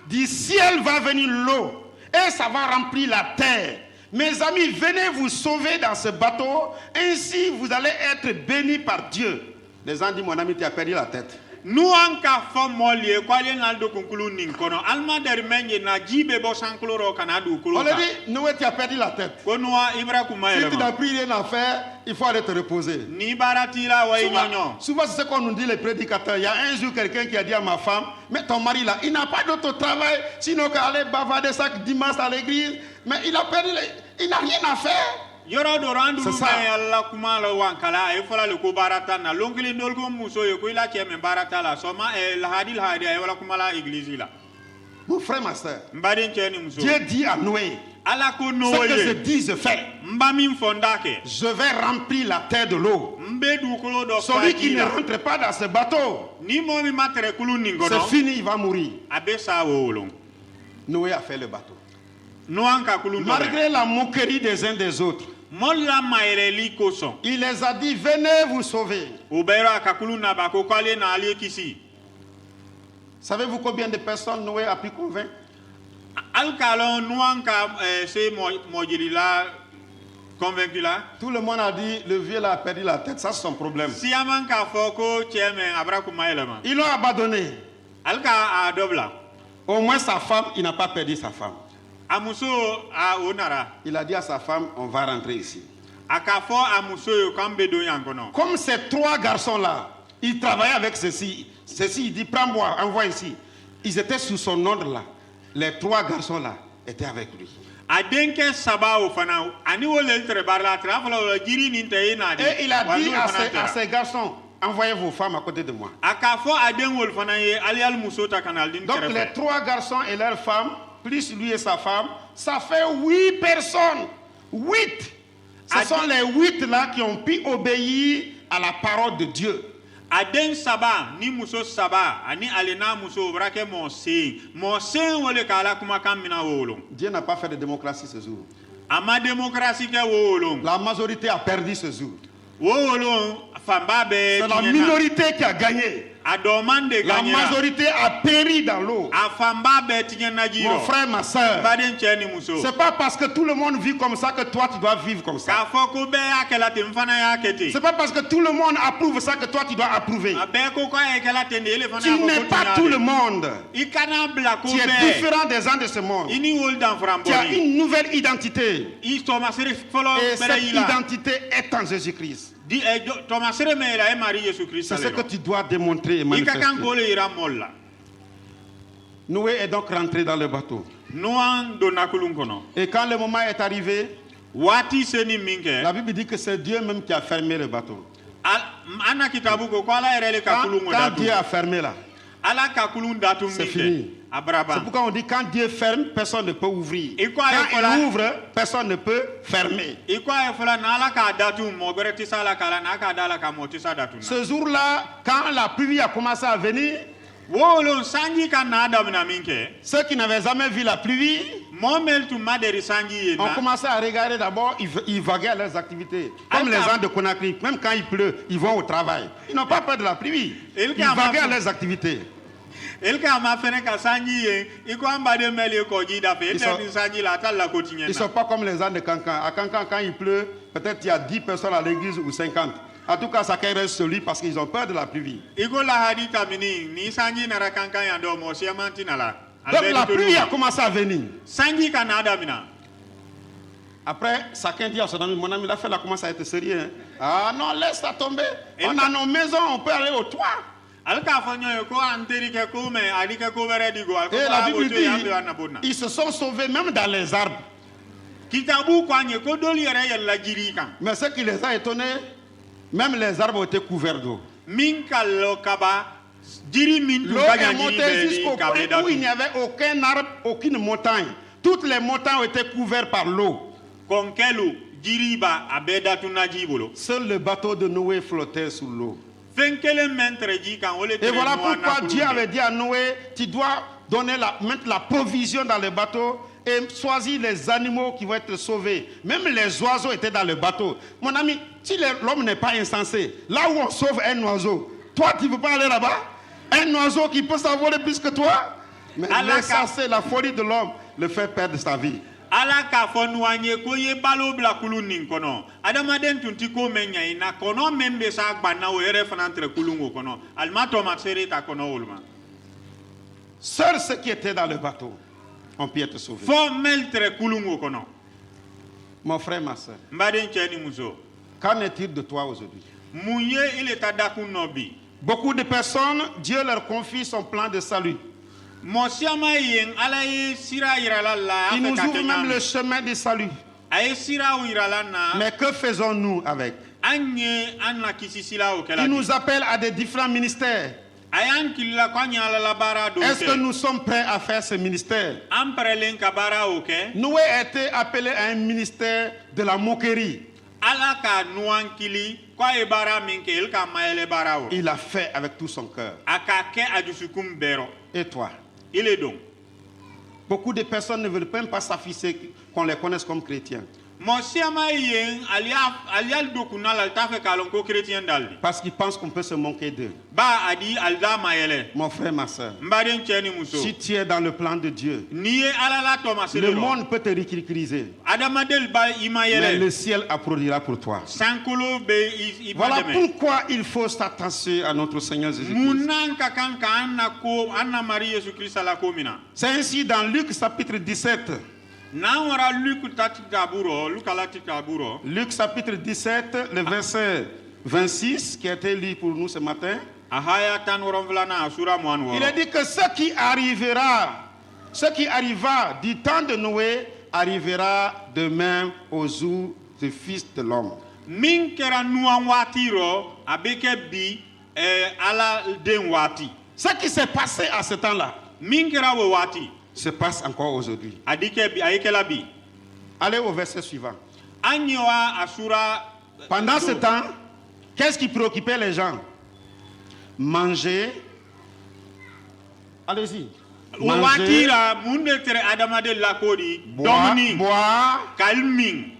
[SPEAKER 1] du ciel va venir l'eau et ça va remplir la terre. Mes amis, venez vous sauver dans ce bateau, ainsi vous allez être bénis par Dieu. Les gens disent, mon ami, tu as perdu la tête.
[SPEAKER 2] Nous en cas molie quoi les naldo conclu ninkono alma dermenye na jibe bo sankloro kanadu kulo.
[SPEAKER 1] On a dit Noé tu as perdu la tête.
[SPEAKER 2] Konwa ibra kuma
[SPEAKER 1] si tu n'as plus rien à faire, il faut aller te reposer.
[SPEAKER 2] Ni baratira wa inyonyo.
[SPEAKER 1] Souvent c'est ce qu'on nous dit les prédicateurs. Il y a un jour quelqu'un qui a dit à ma femme, mais ton mari là, il n'a pas d'autre travail sinon qu'à aller bavarder ça dimanche à l'église, mais il a perdu il n'a rien à faire.
[SPEAKER 2] Yoro do randu me alla kuma la wankala e fola le ko barata na longli ndol ko muso e ko ila ke me barata la soma e la hadi e wala kuma la église la.
[SPEAKER 1] Mon frère ma sœur,
[SPEAKER 2] mbadin cheni muso
[SPEAKER 1] Dieu dit à Noé,
[SPEAKER 2] ala ko
[SPEAKER 1] Ce
[SPEAKER 2] no
[SPEAKER 1] que je
[SPEAKER 2] ye
[SPEAKER 1] dis, je fais.
[SPEAKER 2] mba min fonda ke
[SPEAKER 1] Je vais remplir la terre de l'eau.
[SPEAKER 2] mbe dukolo do
[SPEAKER 1] Celui qui
[SPEAKER 2] faji
[SPEAKER 1] ne
[SPEAKER 2] la
[SPEAKER 1] rentre pas dans ce bateau,
[SPEAKER 2] ni mo mi matre kulu
[SPEAKER 1] c'est
[SPEAKER 2] ningono
[SPEAKER 1] fini, il va mourir.
[SPEAKER 2] abe sa wolong
[SPEAKER 1] Noé a fait le bateau.
[SPEAKER 2] no anka kulu ndo
[SPEAKER 1] Malgré la moquerie des uns des autres,
[SPEAKER 2] molla maireli koson
[SPEAKER 1] il les a dit, venez vous sauver.
[SPEAKER 2] ubera kakulu na ba ko kwale na ali kisi
[SPEAKER 1] Savez-vous combien de personnes Noé a pu convaincre?
[SPEAKER 2] alkalon nuanka se mojili la convaincu la
[SPEAKER 1] Tout le monde a dit, le vieux là a perdu la tête, ça c'est son problème.
[SPEAKER 2] si amanka foko cheme abraku maelema
[SPEAKER 1] Ils l'ont abandonné.
[SPEAKER 2] alka a dobla
[SPEAKER 1] Au moins sa femme, il n'a pas perdu sa femme.
[SPEAKER 2] amuso a onara
[SPEAKER 1] Il a dit à sa femme, on va rentrer ici.
[SPEAKER 2] akafo amuso yo kambe do yankono
[SPEAKER 1] Comme ces trois garçons-là, ils travaillaient avec ceci. Ceci, il dit, prends-moi, envoie ici. Ils étaient sous son ordre là. Les trois garçons-là étaient avec lui.
[SPEAKER 2] adenke saba o fana ani wolel tre barla tra fala jiri ni te na de
[SPEAKER 1] Et il a dit à ces garçons, envoyez vos femmes à côté de moi.
[SPEAKER 2] akafo aden wol fana ye alial musota kanal din
[SPEAKER 1] Donc les trois garçons et leurs femmes, plus lui et sa femme, ça fait 8 personnes. 8. Ce sont les 8 là qui ont pu obéir à la parole de Dieu.
[SPEAKER 2] aden saba ni muso saba ani alena muso brake mo sen wole kala kuma kamina wolong
[SPEAKER 1] Dieu n'a pas fait de démocratie ce jour.
[SPEAKER 2] ama démocratie ke wolong
[SPEAKER 1] La majorité a perdu ce jour.
[SPEAKER 2] wolong famba be
[SPEAKER 1] C'est la minorité qui a gagné.
[SPEAKER 2] adomande
[SPEAKER 1] La
[SPEAKER 2] ganyera
[SPEAKER 1] majorité a péri dans l'eau.
[SPEAKER 2] afamba be tinyana jiro
[SPEAKER 1] Mon frère, ma soeur,
[SPEAKER 2] baden cheni muso
[SPEAKER 1] c'est pas parce que tout le monde vit comme ça que toi tu dois vivre comme ça.
[SPEAKER 2] ka foko be akela te mfana ya kete
[SPEAKER 1] C'est pas parce que tout le monde approuve ça que toi tu dois approuver.
[SPEAKER 2] abe ko ko akela te ndele fana
[SPEAKER 1] Tu n'es pas tout le monde.
[SPEAKER 2] ikana bla ko
[SPEAKER 1] Tu es
[SPEAKER 2] be
[SPEAKER 1] différent des gens de ce monde.
[SPEAKER 2] ini wol dan
[SPEAKER 1] Tu as
[SPEAKER 2] framboni
[SPEAKER 1] une nouvelle identité.
[SPEAKER 2] i tomasere folo
[SPEAKER 1] Et
[SPEAKER 2] bere
[SPEAKER 1] cette
[SPEAKER 2] ila
[SPEAKER 1] identité est en Jésus-Christ.
[SPEAKER 2] di tomasere me la e mari Yesu Christ
[SPEAKER 1] C'est ce que tu dois démontrer et manifester.
[SPEAKER 2] ikakan ko le ira molla
[SPEAKER 1] Noé est donc rentré dans le bateau.
[SPEAKER 2] nuan donna kulun kono
[SPEAKER 1] Et quand le moment est arrivé,
[SPEAKER 2] wati seni minke
[SPEAKER 1] la Bible dit que c'est Dieu même qui a fermé le bateau.
[SPEAKER 2] ana kitabu ko ala erele ka
[SPEAKER 1] Quand,
[SPEAKER 2] kulun
[SPEAKER 1] quand
[SPEAKER 2] datu
[SPEAKER 1] Dieu a fermé là,
[SPEAKER 2] ala ka kulun datu
[SPEAKER 1] c'est
[SPEAKER 2] minke
[SPEAKER 1] fini. C'est
[SPEAKER 2] abraba
[SPEAKER 1] pourquoi on dit quand Dieu ferme, personne ne peut ouvrir.
[SPEAKER 2] Et quoi,
[SPEAKER 1] Quand
[SPEAKER 2] voilà.
[SPEAKER 1] il ouvre, personne ne peut fermer.
[SPEAKER 2] ikwa e fula na ala ka datu mo bere tisala kala na ka dala ka mo tisa datu na
[SPEAKER 1] Ce jour-là, quand la pluie a commencé à venir,
[SPEAKER 2] wolo sanji ka na adam na minke
[SPEAKER 1] ceux qui n'avaient jamais vu la pluie
[SPEAKER 2] mo mel tu maderi sanji
[SPEAKER 1] ont
[SPEAKER 2] yena
[SPEAKER 1] commencé à regarder d'abord, ils vaguaient à leurs activités. Comme les gens de Conakry, même quand il pleut, ils vont au travail. Ils n'ont pas peur de la pluie. Ils vaguaient à leurs activités.
[SPEAKER 2] el ka ma fene ka sanji ye iko amba de mel ko ji da fe
[SPEAKER 1] Ils sont-
[SPEAKER 2] te sanji la talla ko
[SPEAKER 1] Ils ne
[SPEAKER 2] tinyena
[SPEAKER 1] sont pas comme les gens de Cancan. À Cancan, quand il pleut, peut-être il y a 10 personnes à l'église ou 50. En tout cas, chacun reste sur lui parce qu'ils ont peur de la pluie.
[SPEAKER 2] iko la hadi tamini ni sanji na rakankan ya do mo siamanti na la
[SPEAKER 1] Donc la pluie a commencé à venir.
[SPEAKER 2] sanji ka na adamina
[SPEAKER 1] Après, chacun dit à son ami, mon ami, la fête a commencé à être sérieux. Hein. Ah non, laisse ça tomber.
[SPEAKER 2] Et
[SPEAKER 1] On a nos maisons, on peut aller au toit.
[SPEAKER 2] alka fanyo ko anteri ke ko me adi ke ko bere digo alko
[SPEAKER 1] Et la
[SPEAKER 2] ba
[SPEAKER 1] Bible
[SPEAKER 2] boto ya be
[SPEAKER 1] dit,
[SPEAKER 2] wana bonna
[SPEAKER 1] ils se sont sauvés même dans les arbres.
[SPEAKER 2] kitabu kwanye ko doli yere yalla jiri kan
[SPEAKER 1] Mais ce qui les a étonnés, même les arbres ont été couverts d'eau.
[SPEAKER 2] min kallo kaba jiri min tu
[SPEAKER 1] L'eau
[SPEAKER 2] ganya
[SPEAKER 1] est
[SPEAKER 2] jiri
[SPEAKER 1] montée
[SPEAKER 2] be
[SPEAKER 1] jusqu'au
[SPEAKER 2] ni kabe
[SPEAKER 1] point où il n'y
[SPEAKER 2] datu
[SPEAKER 1] avait aucun arbre, aucune montagne. Toutes les montagnes ont été couvertes par l'eau.
[SPEAKER 2] konkelu jiri ba abe datu na jibolo
[SPEAKER 1] Seul le bateau de Noé flottait sous l'eau.
[SPEAKER 2] fenkele mentre ji kan ole
[SPEAKER 1] Et voilà pourquoi Dieu avait dit à Noé, tu dois mettre la provision dans le bateau et choisir les animaux qui vont être sauvés. Même les oiseaux étaient dans le bateau. Mon ami, si l'homme n'est pas insensé, là où on sauve un oiseau, toi tu ne veux pas aller là-bas? Un oiseau qui peut s'envoler plus que toi? Mais l'insensé, la folie de l'homme, le fait perdre sa vie.
[SPEAKER 2] ala ka fo nuanye ko ye balo bla kulu nin kono adama den tunti ko menya ina kono membe sa gbana o ere fana entre kulungo kono alma to maxere ta kono ulma
[SPEAKER 1] Seuls ceux qui étaient dans le bateau ont pu être sauvés.
[SPEAKER 2] fo meltre kulungo kono
[SPEAKER 1] Mon frère, ma soeur,
[SPEAKER 2] mbaden cheni muso
[SPEAKER 1] qu'en est-il de toi aujourd'hui?
[SPEAKER 2] munye ile tadaku nobi
[SPEAKER 1] Beaucoup de personnes, Dieu leur confie son plan de salut.
[SPEAKER 2] mosiama yen ala ye sira irala la
[SPEAKER 1] Il nous
[SPEAKER 2] afeka
[SPEAKER 1] ouvre même le
[SPEAKER 2] kenya
[SPEAKER 1] chemin du salut.
[SPEAKER 2] ay sira o irala na
[SPEAKER 1] Mais que faisons-nous avec?
[SPEAKER 2] anye anna kisisila o
[SPEAKER 1] Il
[SPEAKER 2] kala
[SPEAKER 1] nous appelle à des différents ministères.
[SPEAKER 2] ayan kila kwanya la bara do
[SPEAKER 1] Est-ce que nous sommes prêts à faire ce ministère?
[SPEAKER 2] amprelen ka bara oke
[SPEAKER 1] Noé a été appelé à un ministère de la moquerie.
[SPEAKER 2] ala ka nuankili kwa e bara minke el ka maele bara o
[SPEAKER 1] Il a fait avec tout son cœur.
[SPEAKER 2] aka ke ajusukum bero
[SPEAKER 1] Et toi?
[SPEAKER 2] il est donc
[SPEAKER 1] Beaucoup de personnes ne veulent même pas s'afficher qu'on les connaisse comme chrétiens.
[SPEAKER 2] mo siama yen alia dokuna la tafe kalon ko chrétien daldi
[SPEAKER 1] Parce qu'ils pensent qu'on peut se moquer d'eux.
[SPEAKER 2] ba adi alda mayele
[SPEAKER 1] Mon frère, ma soeur,
[SPEAKER 2] mbaden cheni muso
[SPEAKER 1] si tu es dans le plan de Dieu,
[SPEAKER 2] niye ala la to
[SPEAKER 1] le
[SPEAKER 2] maselo
[SPEAKER 1] monde peut te ridiculiser,
[SPEAKER 2] adamadel ba
[SPEAKER 1] mais
[SPEAKER 2] imayele
[SPEAKER 1] le ciel applaudira pour toi.
[SPEAKER 2] sankolo be
[SPEAKER 1] Voilà
[SPEAKER 2] ibademe
[SPEAKER 1] pourquoi il faut s'attacher à notre Seigneur Jésus-Christ.
[SPEAKER 2] munanka kanka anna Marie Jésus Christ la komina
[SPEAKER 1] C'est ainsi dans Luc chapitre 17.
[SPEAKER 2] na wara Luc tatikaburo Luc tatikaburo
[SPEAKER 1] Luc chapitre 17, le verset 26 qui a été lu pour nous ce matin.
[SPEAKER 2] ahaya tan woronvlana sura moan
[SPEAKER 1] Il
[SPEAKER 2] woro
[SPEAKER 1] a dit que ce qui arriva du temps de Noé arrivera demain aux jours du Fils de l'homme.
[SPEAKER 2] min kɛra nuwan waati rɔ a bɛ kɛ bi ala den waati
[SPEAKER 1] Ce qui s'est passé à ce temps-là
[SPEAKER 2] min kɛra o waati
[SPEAKER 1] se passe encore aujourd'hui.
[SPEAKER 2] a di kɛ bi a ye kɛla bi
[SPEAKER 1] Allez au verset suivant.
[SPEAKER 2] an ye wa a sura
[SPEAKER 1] Pendant ce temps, qu'est-ce qui préoccupait les gens? Manger. Allez-y.
[SPEAKER 2] o waati
[SPEAKER 1] Manger,
[SPEAKER 2] la mun de tɛrɛ adamaden lako di
[SPEAKER 1] boire,
[SPEAKER 2] dɔmuni ka min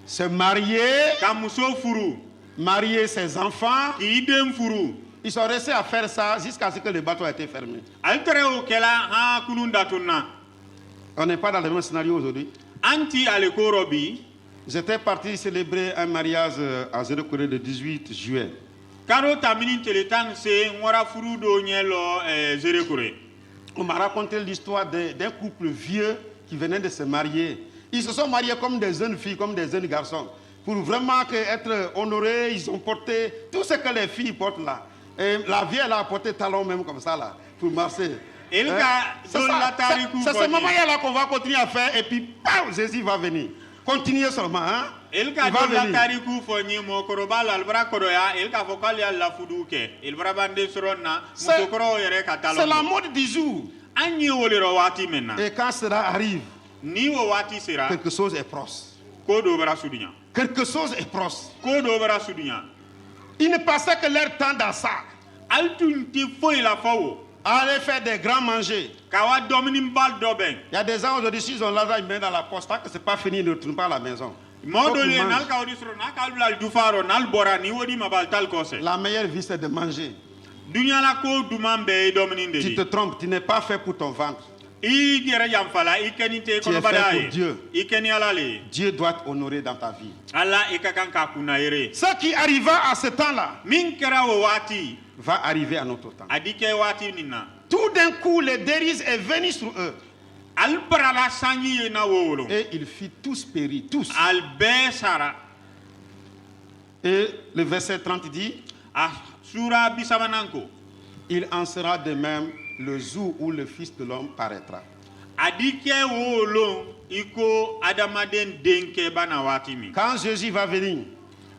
[SPEAKER 1] se marier,
[SPEAKER 2] ka muso furu
[SPEAKER 1] marier ses enfants.
[SPEAKER 2] k'i den furu
[SPEAKER 1] Ils sont restés à faire ça jusqu'à ce que le bateau a été fermé.
[SPEAKER 2] ale tɛrɛ o kɛla han kulun datunna
[SPEAKER 1] On n'est pas dans le même scénario aujourd'hui.
[SPEAKER 2] an ti ale ko rɔ bi
[SPEAKER 1] J'étais parti célébrer un mariage à Zéro-Corée le 18 juillet.
[SPEAKER 2] karo tamini tele tan se n wara furu do ɲɛ lɔ zerekure
[SPEAKER 1] On m'a raconté l'histoire d'un couple vieux qui venait de se marier. Ils se sont mariés comme des jeunes filles, comme des jeunes garçons. Pour vraiment être honorés, ils ont porté tout ce que les filles portent là. Et la vieille elle a porté talons même comme ça là, pour marcher.
[SPEAKER 2] El
[SPEAKER 1] Hein?
[SPEAKER 2] ka
[SPEAKER 1] C'est
[SPEAKER 2] don
[SPEAKER 1] ça,
[SPEAKER 2] la tariku
[SPEAKER 1] c'est ce
[SPEAKER 2] fɔ
[SPEAKER 1] moment-là qu'on va continuer à faire et puis bam, Jésus va venir. Continuez seulement. Hein?
[SPEAKER 2] El ka
[SPEAKER 1] Il va
[SPEAKER 2] don la
[SPEAKER 1] venir.
[SPEAKER 2] tariku fɔ ɲi mɔkɔrɔba la albara kɔrɔya el k'a fɔ k'ale y'a lafudu kɛ el barabande sɔrɔ na
[SPEAKER 1] C'est-
[SPEAKER 2] musokɔrɔ yɛrɛ ka
[SPEAKER 1] C'est la
[SPEAKER 2] talon
[SPEAKER 1] mode du jour.
[SPEAKER 2] an ye o le rɔ waati min na
[SPEAKER 1] Et quand cela arrive,
[SPEAKER 2] ni o waati sera
[SPEAKER 1] quelque chose est proche.
[SPEAKER 2] ko dɔ bɛra sudunya
[SPEAKER 1] Quelque chose est proche.
[SPEAKER 2] ko dɔ bɛra sudunya
[SPEAKER 1] Ils ne passaient que leur temps dans ça.
[SPEAKER 2] ali tun ti foyi la fɔ o
[SPEAKER 1] Aller faire des grands manger.
[SPEAKER 2] ka wa dɔminiba dɔ bɛn
[SPEAKER 1] Il y a des gens aujourd'hui, s'ils ont l'argent, ils mettent dans la poste. Tant que ce n'est pas fini, ils ne retournent pas à la maison.
[SPEAKER 2] mɔɔ
[SPEAKER 1] Faut
[SPEAKER 2] dɔ
[SPEAKER 1] qu'ils
[SPEAKER 2] le
[SPEAKER 1] mangent.
[SPEAKER 2] n'ale ka o di sɔrɔ n'a ka bila dufa rɔ n'ale bɔra ni o di ma bali tali kɔsɛ
[SPEAKER 1] La meilleure vie, c'est de manger.
[SPEAKER 2] dunya la ko duman bɛɛ ye dɔmini de
[SPEAKER 1] Tu
[SPEAKER 2] di
[SPEAKER 1] te trompes, tu n'es pas fait pour ton ventre.
[SPEAKER 2] i yɛrɛ yanfala i kɛ ni tɛ
[SPEAKER 1] Tu es
[SPEAKER 2] kɔnɔbaliya
[SPEAKER 1] fait pour
[SPEAKER 2] ye
[SPEAKER 1] Dieu.
[SPEAKER 2] i kɛ ni ala le ye
[SPEAKER 1] Dieu doit t'honorer dans ta vie.
[SPEAKER 2] ala i ka kan k'a kunna yere
[SPEAKER 1] Ce qui arriva à ce temps-là
[SPEAKER 2] min kɛra o waati
[SPEAKER 1] va arriver à notre temps.
[SPEAKER 2] a di kɛ waati nin na
[SPEAKER 1] Tout d'un coup, les délices est venu sur eux.
[SPEAKER 2] ali barala sanji ye na wowolo
[SPEAKER 1] Et ils firent tous périr, tous.
[SPEAKER 2] ali bɛɛ sara
[SPEAKER 1] Et le verset 30 dit,
[SPEAKER 2] a sura bisabanan ko
[SPEAKER 1] il en sera de même le jour où le Fils de l'homme paraîtra.
[SPEAKER 2] a di kɛ wowolo i ko adamaden denkɛ bana waati min
[SPEAKER 1] Quand Jésus va venir,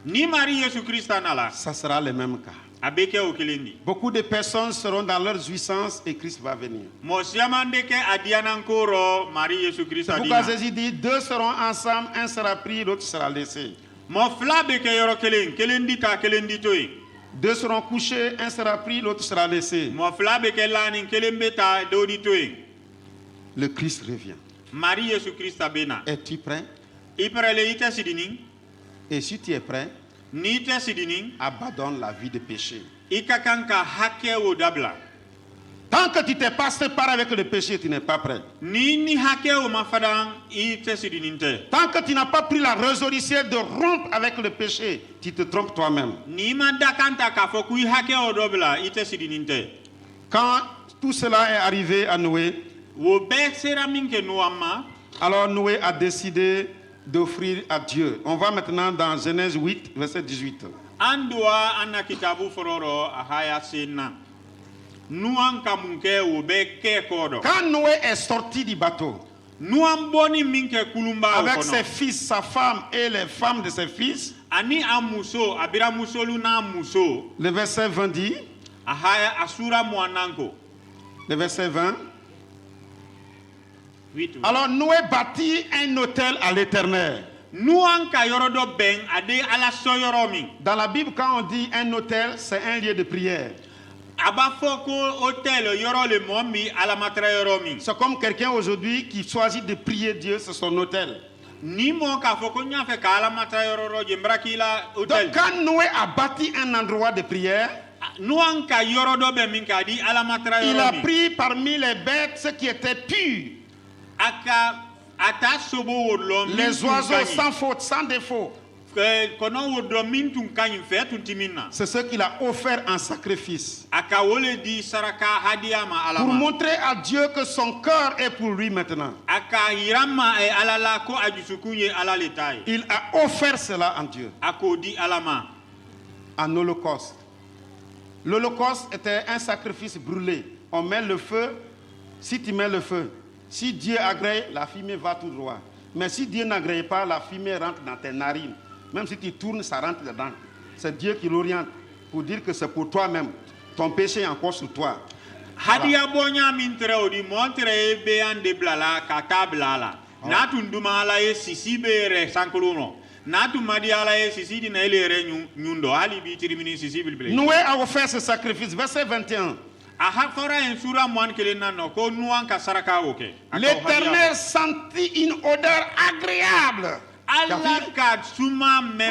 [SPEAKER 2] ni mari yesu krista na la
[SPEAKER 1] ça sera le même cas.
[SPEAKER 2] a bɛ kɛ o kelen di
[SPEAKER 1] Beaucoup de personnes seront dans leur jouissance et Christ va venir.
[SPEAKER 2] mɔgɔ siaman de kɛ a diyananko rɔ mari yesu krista di
[SPEAKER 1] Pourquoi
[SPEAKER 2] na
[SPEAKER 1] Jésus dit, deux seront ensemble, un sera pris, l'autre sera laissé.
[SPEAKER 2] mɔgɔ fila bɛ kɛ yɔrɔ kelen kelen di ta kelen di to yen
[SPEAKER 1] Deux seront couchés, un sera pris, l'autre sera laissé.
[SPEAKER 2] mɔgɔ fila bɛ kɛ laani kelen bɛ ta dɔw di to yen
[SPEAKER 1] Le Christ revient.
[SPEAKER 2] mari yesu krista bɛ na
[SPEAKER 1] Es-tu prêt?
[SPEAKER 2] i pɛrɛlen i tɛ sidini
[SPEAKER 1] Et si tu es prêt,
[SPEAKER 2] n'i tɛ sidini
[SPEAKER 1] abandonne la vie de péché.
[SPEAKER 2] i ka kan ka hakɛ o dabila
[SPEAKER 1] Tant que tu t'es pas séparé avec le péché, tu n'es pas prêt.
[SPEAKER 2] ni hakɛ o ma fadan i tɛ sidini tɛ
[SPEAKER 1] Tant que tu n'as pas pris la résolution de rompre avec le péché, tu te trompes toi-même.
[SPEAKER 2] n'i ma da kan ta k'a fɔ ko i hakɛ o dɔ bila i tɛ sidini tɛ
[SPEAKER 1] Quand tout cela est arrivé à Noé,
[SPEAKER 2] o bɛɛ sera min kɛ noa ma
[SPEAKER 1] alors Noé a décidé d'offrir à Dieu. On va maintenant dans Genèse 8, verset 18.
[SPEAKER 2] an dowa an na kitabu fɔlɔ rɔ a haya sen na nuwan ka mun kɛ o bɛ kɛ kɔ dɔ
[SPEAKER 1] Quand Noé est sorti du bateau,
[SPEAKER 2] nuwan bɔni min kɛ kulunba o
[SPEAKER 1] avec ses
[SPEAKER 2] kɔnɔ
[SPEAKER 1] fils, sa femme et les femmes de ses fils,
[SPEAKER 2] ani a muso a bira musolu n'a muso
[SPEAKER 1] le verset 20 dit,
[SPEAKER 2] Ahaya asura mwananko.
[SPEAKER 1] Le verset 20.
[SPEAKER 2] 8.
[SPEAKER 1] Alors Noé bâtit un autel à l'Éternel.
[SPEAKER 2] Nuanka yorodo ben ade ala soyoromi.
[SPEAKER 1] Dans la Bible, quand on dit un autel, c'est un lieu de prière.
[SPEAKER 2] Abafoko hotel yoro le momi ala matra yoromi.
[SPEAKER 1] C'est comme quelqu'un aujourd'hui qui choisit de prier Dieu sur son autel.
[SPEAKER 2] Ni mon ka foko nya fe ka ala matra yoro jembraki la hotel.
[SPEAKER 1] Donc quand Noé a bâti un endroit de prière,
[SPEAKER 2] Nuanka yorodo ben minka di ala matra yoromi.
[SPEAKER 1] il a pris parmi les bêtes ce qui était pur.
[SPEAKER 2] Aka ata sobo wodlo
[SPEAKER 1] Les oiseaux sans faute, sans défaut.
[SPEAKER 2] kono wodlo min tun kanyi fe tun timina.
[SPEAKER 1] C'est ce qu'il a offert en sacrifice.
[SPEAKER 2] Aka wole di saraka hadiama
[SPEAKER 1] Pour
[SPEAKER 2] alama.
[SPEAKER 1] montrer à Dieu que son cœur est pour lui maintenant.
[SPEAKER 2] Aka hirama e alala ko ajusukunye ala letai.
[SPEAKER 1] Il a offert cela en Dieu,
[SPEAKER 2] Ako di alama.
[SPEAKER 1] en holocauste. L'holocauste était un sacrifice brûlé. On met le feu. Si tu mets le feu, si Dieu agrée, la fumée va tout droit. Mais si Dieu n'agrée pas, la fumée rentre dans tes narines. Même si tu tournes, ça rentre dedans. C'est Dieu qui l'oriente pour dire que c'est pour toi-même. Ton péché est encore sur toi.
[SPEAKER 2] Hadia bonya mintre odi montre be ande blala kata blala. Na tunduma ala e sisi bere sankuluno. Na tu madi ala e sisi di na ele re nyundo ali bi tirimini sisi bilbile.
[SPEAKER 1] Noé a offert ce sacrifice. Verset 21.
[SPEAKER 2] Aha fora en sura mwan kele nano ko nuan ka saraka oke.
[SPEAKER 1] L'Éternel sentit une odeur agréable.
[SPEAKER 2] Allah ka suma me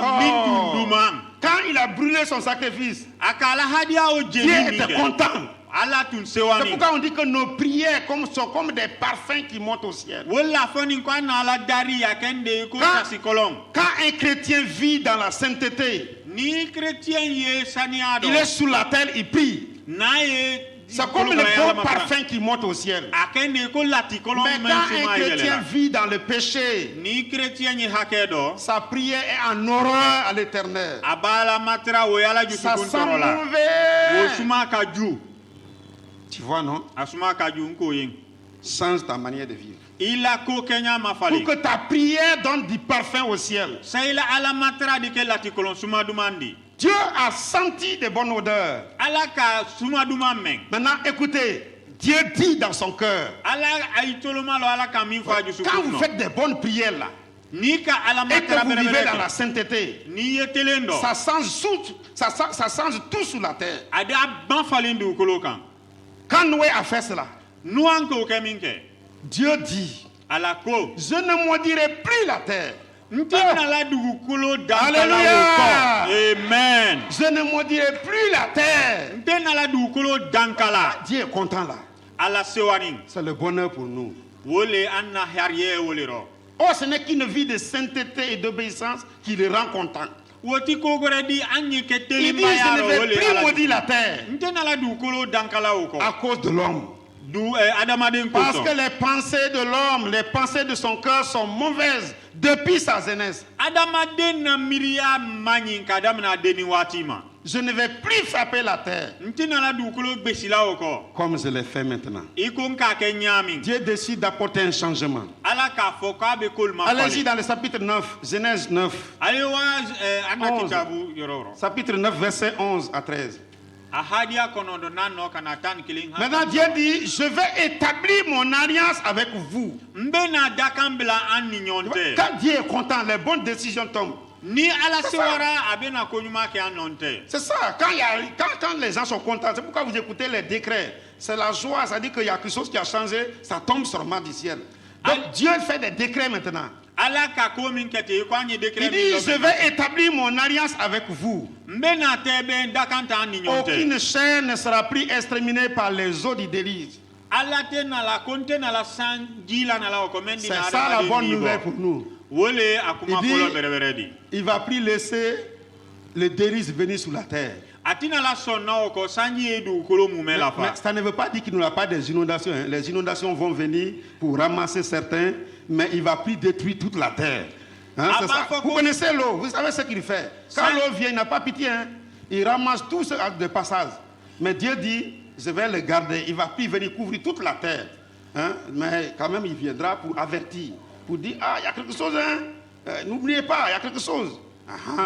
[SPEAKER 2] mitunduma.
[SPEAKER 1] Quand il a brûlé son sacrifice,
[SPEAKER 2] Akala hadia o
[SPEAKER 1] Dieu
[SPEAKER 2] jeni
[SPEAKER 1] était
[SPEAKER 2] mike.
[SPEAKER 1] content.
[SPEAKER 2] Allah tun
[SPEAKER 1] C'est
[SPEAKER 2] sewani.
[SPEAKER 1] pourquoi on dit que nos prières sont comme des parfums qui montent au ciel.
[SPEAKER 2] Wala foni kwa na ala dari ya kende ko kasikolong.
[SPEAKER 1] Quand un chrétien vit dans la sainteté,
[SPEAKER 2] Ni chrétien ye saniado.
[SPEAKER 1] il est sous la terre, il prie.
[SPEAKER 2] Na ye
[SPEAKER 1] C'est comme le bon parfum qui monte au ciel.
[SPEAKER 2] akende ko lati kolong
[SPEAKER 1] Mais quand un chrétien vit dans le péché,
[SPEAKER 2] ni chrétien ni hakedo
[SPEAKER 1] sa prière est en horreur à l'Éternel.
[SPEAKER 2] abala matra wo yala
[SPEAKER 1] Ça
[SPEAKER 2] jusukun
[SPEAKER 1] sent
[SPEAKER 2] torola wo
[SPEAKER 1] mauvais.
[SPEAKER 2] suma ka ju
[SPEAKER 1] Tu vois, non?
[SPEAKER 2] asuma ka ju nko yin
[SPEAKER 1] Change ta manière de vivre.
[SPEAKER 2] ila ko kenya
[SPEAKER 1] Pour
[SPEAKER 2] mafali
[SPEAKER 1] que ta prière donne du parfum au ciel.
[SPEAKER 2] sayla ala matra de ke lati kolon suma dumandi
[SPEAKER 1] Dieu a senti de bonnes odeurs.
[SPEAKER 2] ala ka suma dumamen
[SPEAKER 1] Maintenant, écoutez, Dieu dit dans son cœur,
[SPEAKER 2] ala aitoloma lo ala ka min fa
[SPEAKER 1] quand
[SPEAKER 2] jusukun
[SPEAKER 1] vous faites des bonnes prières là,
[SPEAKER 2] ni ka ala
[SPEAKER 1] et que
[SPEAKER 2] matra
[SPEAKER 1] vous vivez dans
[SPEAKER 2] bere
[SPEAKER 1] la sainteté,
[SPEAKER 2] ni yetelendo
[SPEAKER 1] ça change tout sur la terre.
[SPEAKER 2] ada ban falindu kolokan
[SPEAKER 1] Quand Noé a fait cela,
[SPEAKER 2] nuanko keminke
[SPEAKER 1] Dieu dit,
[SPEAKER 2] ala ko
[SPEAKER 1] je ne maudirai plus la terre.
[SPEAKER 2] Ntina la dugukolo dankala
[SPEAKER 1] Alléluia.
[SPEAKER 2] woko. Amen.
[SPEAKER 1] Je ne maudirai plus la terre.
[SPEAKER 2] Ntina la dugukolo dankala.
[SPEAKER 1] Dieu est content là.
[SPEAKER 2] Ala sewani.
[SPEAKER 1] C'est le bonheur pour nous.
[SPEAKER 2] Wole anna harye wolero.
[SPEAKER 1] Oh, ce n'est qu'une vie de sainteté et d'obéissance qui le rend content.
[SPEAKER 2] Woti kogore di anyi keteli
[SPEAKER 1] Il dit, je ne
[SPEAKER 2] mayaro
[SPEAKER 1] vais
[SPEAKER 2] wole
[SPEAKER 1] plus
[SPEAKER 2] ala.
[SPEAKER 1] maudire la terre
[SPEAKER 2] Ntina la dugukolo dankala woko.
[SPEAKER 1] à cause de l'homme.
[SPEAKER 2] Du adamaden
[SPEAKER 1] Parce
[SPEAKER 2] koso.
[SPEAKER 1] que les pensées de l'homme, les pensées de son cœur sont mauvaises depuis sa jeunesse.
[SPEAKER 2] Adamaden na miria manyi kadamna deni watima.
[SPEAKER 1] Je ne vais plus frapper la terre
[SPEAKER 2] Ntina la dugukolo besila woko.
[SPEAKER 1] comme je l'ai fait maintenant.
[SPEAKER 2] Ikon ka ke nyami.
[SPEAKER 1] Dieu décide d'apporter un changement.
[SPEAKER 2] Ala ka foka be kolma.
[SPEAKER 1] Allez-y dans le chapitre 9, Genèse 9.
[SPEAKER 2] Alewa anna
[SPEAKER 1] 11.
[SPEAKER 2] kitabu yororo.
[SPEAKER 1] Chapitre 9, versets 11 à 13.
[SPEAKER 2] Ahadia konondo nano kanatan killing.
[SPEAKER 1] Maintenant, Dieu dit, je vais établir mon alliance avec vous.
[SPEAKER 2] Mbena dakambla anni nyonte.
[SPEAKER 1] Quand Dieu est content, les bonnes décisions tombent.
[SPEAKER 2] Ni ala
[SPEAKER 1] C'est
[SPEAKER 2] sewara abena konyuma ke anonte.
[SPEAKER 1] C'est ça, quand les gens sont contents, c'est pourquoi vous écoutez les décrets. C'est la joie, ça dit qu'il y a quelque chose qui a changé, ça tombe sûrement du ciel. Donc Dieu fait des décrets maintenant.
[SPEAKER 2] Ala ka komin kete kwanye
[SPEAKER 1] Il
[SPEAKER 2] dekre.
[SPEAKER 1] dit, je vais établir mon alliance avec vous.
[SPEAKER 2] Mbena tebe dakanta anni nyonte.
[SPEAKER 1] Aucune chair ne sera plus exterminée par les eaux du déluge.
[SPEAKER 2] Ala te na la konte na la sanjila na la okomendi
[SPEAKER 1] C'est
[SPEAKER 2] na
[SPEAKER 1] ça la
[SPEAKER 2] adamade
[SPEAKER 1] bonne
[SPEAKER 2] nibo.
[SPEAKER 1] nouvelle pour nous.
[SPEAKER 2] Wole akuma
[SPEAKER 1] Il dit-
[SPEAKER 2] polo bereberedi.
[SPEAKER 1] Il ne va plus laisser le déluge venir sur la terre.
[SPEAKER 2] Atina la sonna oko sanji edu kolo mume la
[SPEAKER 1] Mais
[SPEAKER 2] fa.
[SPEAKER 1] ça ne veut pas dire qu'il n'y aura pas des inondations. Hein. Les inondations vont venir pour ramasser certains, mais il ne va plus détruire toute la terre. Hein, c'est ça. Vous connaissez l'eau, vous savez ce qu'il fait. Quand l'eau vient, il n'a pas pitié. Hein. Il ramasse tout ce de passage. Mais Dieu dit, je vais le garder. Il ne va plus venir couvrir toute la terre. Hein. Mais quand même, il viendra pour avertir, pour dire, ah, il y a quelque chose. Hein. N'oubliez pas, il y a quelque chose.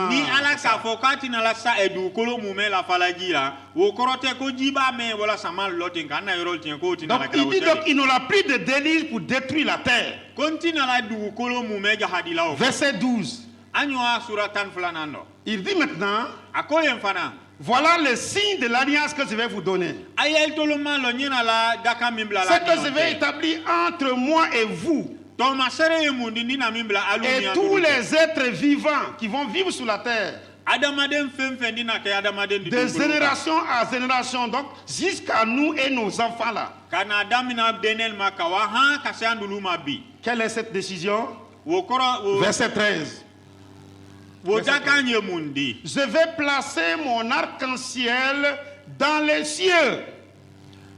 [SPEAKER 2] Ni ala ka fo kati na la sa edu kolo mume la falaji la wo korote ko jiba me wala sama lotin kan na yorol tin ko tin
[SPEAKER 1] Donc
[SPEAKER 2] la
[SPEAKER 1] il dit donc il n'aura plus de déluge pour détruire la terre.
[SPEAKER 2] kontina la du kolo mume ja hadila o
[SPEAKER 1] Verset 12.
[SPEAKER 2] anyo suratan flanando
[SPEAKER 1] Il dit maintenant,
[SPEAKER 2] akoyen fana
[SPEAKER 1] voilà le signe de l'alliance que je vais vous donner.
[SPEAKER 2] ayel toloma lo nyina la daka mimbla la
[SPEAKER 1] C'est que je vais établir entre moi et vous
[SPEAKER 2] Toma sere mundi ni na mimbla alu
[SPEAKER 1] et tous les êtres vivants qui vont vivre sur la terre.
[SPEAKER 2] adamaden femfe dina ke adamaden di
[SPEAKER 1] De génération à génération, donc jusqu'à nous et nos enfants là.
[SPEAKER 2] kana damina benel makawa ha kasandulu mabi
[SPEAKER 1] Quelle est cette décision?
[SPEAKER 2] wo koro wo
[SPEAKER 1] Verset 13.
[SPEAKER 2] wo daka nye mundi
[SPEAKER 1] Je vais placer mon arc-en-ciel dans les cieux.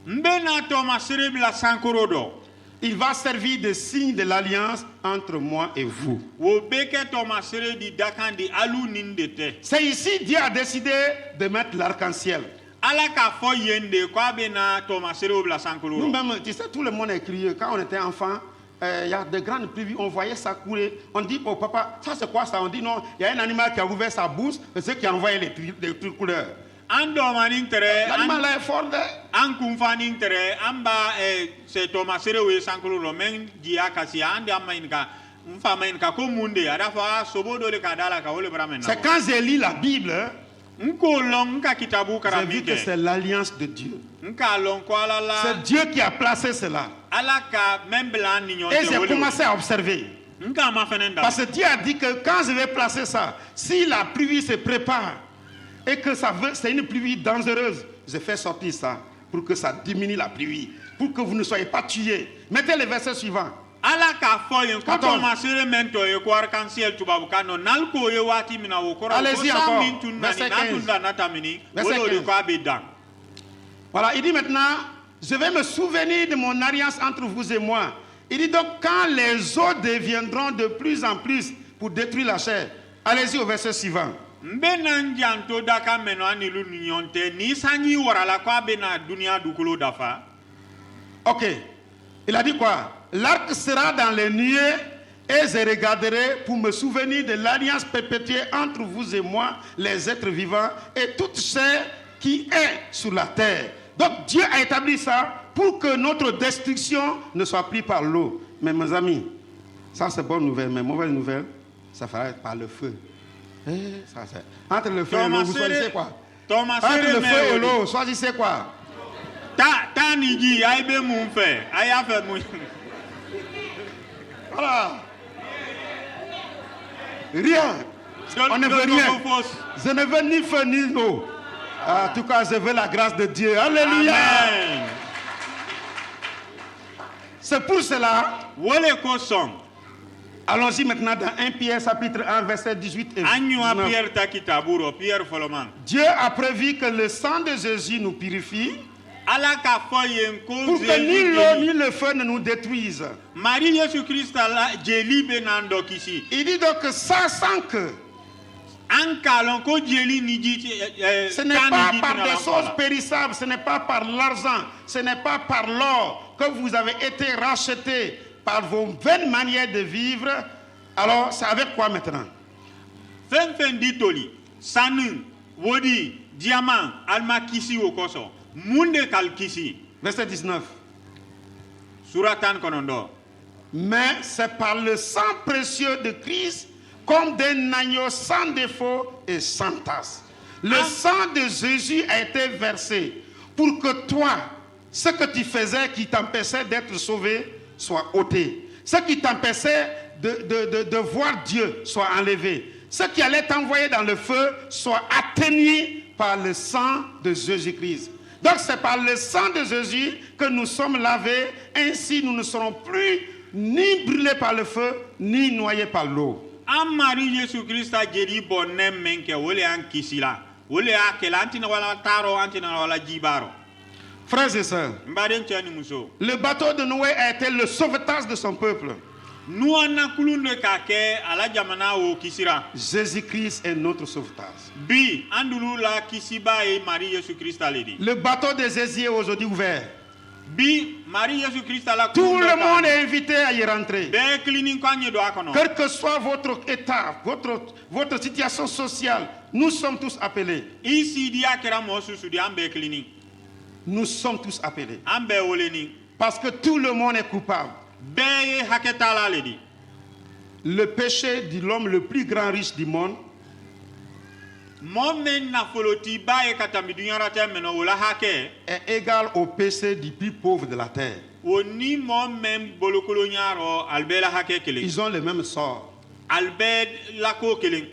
[SPEAKER 2] mbena toma sere bila sankorodo
[SPEAKER 1] Il va servir de signe de l'alliance entre moi et vous.
[SPEAKER 2] wo beke toma sere di dakandi alu nindete
[SPEAKER 1] C'est ici Dieu a décidé de mettre l'arc-en-ciel.
[SPEAKER 2] ala ka fo yende ko abena toma sere bila sankorodo
[SPEAKER 1] Nous-mêmes, tu sais, tout le monde est crié. Quand on était enfant, il y a de grandes pluies, on voyait ça couler. On dit, oh papa, ça c'est quoi ça? On dit non, il y a un animal qui a ouvert sa bouche, c'est ce qui a envoyé les couleurs.
[SPEAKER 2] ando manintere
[SPEAKER 1] L'animal là est fort.
[SPEAKER 2] an kumfani tere amba se toma sere we sankorodo men dia kasi ande amainka mfa mainka ko munde adafa sobodo le kadala ka ole bramen
[SPEAKER 1] C'est quand j'ai lu la Bible,
[SPEAKER 2] nko long ka kitabu
[SPEAKER 1] j'ai vu que
[SPEAKER 2] karamike
[SPEAKER 1] c'est l'alliance de Dieu.
[SPEAKER 2] nka long ko ala la
[SPEAKER 1] C'est Dieu qui a placé cela.
[SPEAKER 2] ala ka membla ni
[SPEAKER 1] Et j'ai commencé à observer.
[SPEAKER 2] nka ma fenenda
[SPEAKER 1] Parce que Dieu a dit que quand je vais placer ça, si la pluie se prépare et que c'est une pluie dangereuse, je fais sortir ça pour que ça diminue la pluie, pour que vous ne soyez pas tués. Mettez le verset suivant.
[SPEAKER 2] ala ka fo yen ko
[SPEAKER 1] 14.
[SPEAKER 2] toma sere mento e ko arc-en-ciel tubabu kano nalko ye wati mina wo koro
[SPEAKER 1] Allez-y encore. Verset 15.
[SPEAKER 2] tunda natamini
[SPEAKER 1] Verset
[SPEAKER 2] wolo de
[SPEAKER 1] 15.
[SPEAKER 2] ko abedan
[SPEAKER 1] Voilà, il dit maintenant, je vais me souvenir de mon alliance entre vous et moi. Il dit donc, quand les eaux deviendront de plus en plus pour détruire la chair. Allez-y au verset suivant.
[SPEAKER 2] mbena njanto daka meno anilu nyonte ni sanyi warala ko abena dunia dukulo dafa
[SPEAKER 1] Ok. Il a dit quoi? L'arc sera dans les nuées et je regarderai pour me souvenir de l'alliance perpétuée entre vous et moi, les êtres vivants, et toute chair qui est sur la terre. Donc Dieu a établi ça pour que notre destruction ne soit prise par l'eau. Mais mes amis, ça c'est bonne nouvelle, mais mauvaise nouvelle, ça fera par le feu. Ça, c'est... Entre le feu et l'eau, vous choisissez quoi? Entre le feu et l'eau, choisissez quoi?
[SPEAKER 2] ta niji aibe mun fe aya fe mun
[SPEAKER 1] Voilà. Rien. On ne veut rien. Je ne veux ni feu ni eau. En tout cas, je veux la grâce de Dieu. Alléluia.
[SPEAKER 2] Amen.
[SPEAKER 1] C'est pour cela.
[SPEAKER 2] Wole ko som
[SPEAKER 1] Allons-y maintenant dans 1 Pierre chapitre 1 verset 18 et
[SPEAKER 2] anyu a
[SPEAKER 1] 19.
[SPEAKER 2] Pierre ta kitaburo Pierre foloman
[SPEAKER 1] Dieu a prévu que le sang de Jésus nous purifie
[SPEAKER 2] ala ka fo yen ko
[SPEAKER 1] pour que ni l'eau ni le feu ne nous détruisent.
[SPEAKER 2] Marie Jésus Christ la jeli benando kisi
[SPEAKER 1] Il dit donc que ça sans que
[SPEAKER 2] an kalon ko jeli niji
[SPEAKER 1] ce n'est pas par des choses périssables, ce n'est pas par l'argent, ce n'est pas par l'or que vous avez été rachetés par vos vaines manières de vivre. Alors, c'est avec quoi maintenant?
[SPEAKER 2] fen ditoli sanu wodi diamant alma kisi wo koso munde kal kisi
[SPEAKER 1] Verset 19.
[SPEAKER 2] suratan konondo
[SPEAKER 1] Mais c'est par le sang précieux de Christ, comme d'un agneau sans défaut et sans tache. Le sang de Jésus a été versé pour que toi, ce que tu faisais qui t'empêchait d'être sauvé, soit ôté. Ce qui t'empêchait de voir Dieu soit enlevé. Ce qui allait t'envoyer dans le feu soit atténué par le sang de Jésus-Christ. Donc c'est par le sang de Jésus que nous sommes lavés. Ainsi nous ne serons plus ni brûlés par le feu, ni noyés par l'eau.
[SPEAKER 2] an Marie Jésus Christ a jeli bonne menke wole an kisila wole akela antina wala taro antina wala jibaro
[SPEAKER 1] Frères et sœurs,
[SPEAKER 2] mbaden tiani muso
[SPEAKER 1] le bateau de Noé a été le sauvetage de son peuple.
[SPEAKER 2] nu anna kulunde ka ke ala jamana o kisira
[SPEAKER 1] Jésus-Christ est notre sauvetage.
[SPEAKER 2] bi andulu la kisiba e Marie Jésus Christ aledi
[SPEAKER 1] Le bateau de Jésus est aujourd'hui ouvert.
[SPEAKER 2] Bi Marie Jésus Christ ala
[SPEAKER 1] Tout le monde est invité à y rentrer.
[SPEAKER 2] be cleaning kwanye do akono.
[SPEAKER 1] Quel que soit votre état, votre situation sociale, nous sommes tous appelés.
[SPEAKER 2] Isi dia kera mo susu di ambe cleaning.
[SPEAKER 1] Nous sommes tous appelés.
[SPEAKER 2] Ambe woleni.
[SPEAKER 1] Parce que tout le monde est coupable.
[SPEAKER 2] Be haketa la ledi.
[SPEAKER 1] Le péché de l'homme le plus grand riche du monde
[SPEAKER 2] Momen na foloti ba e katami dunyara te meno wala hake.
[SPEAKER 1] est égal au péché du plus pauvre de la terre.
[SPEAKER 2] Woni momen bolokolo nyaro albela hake kele.
[SPEAKER 1] Ils ont le même sort.
[SPEAKER 2] Albed lako kele.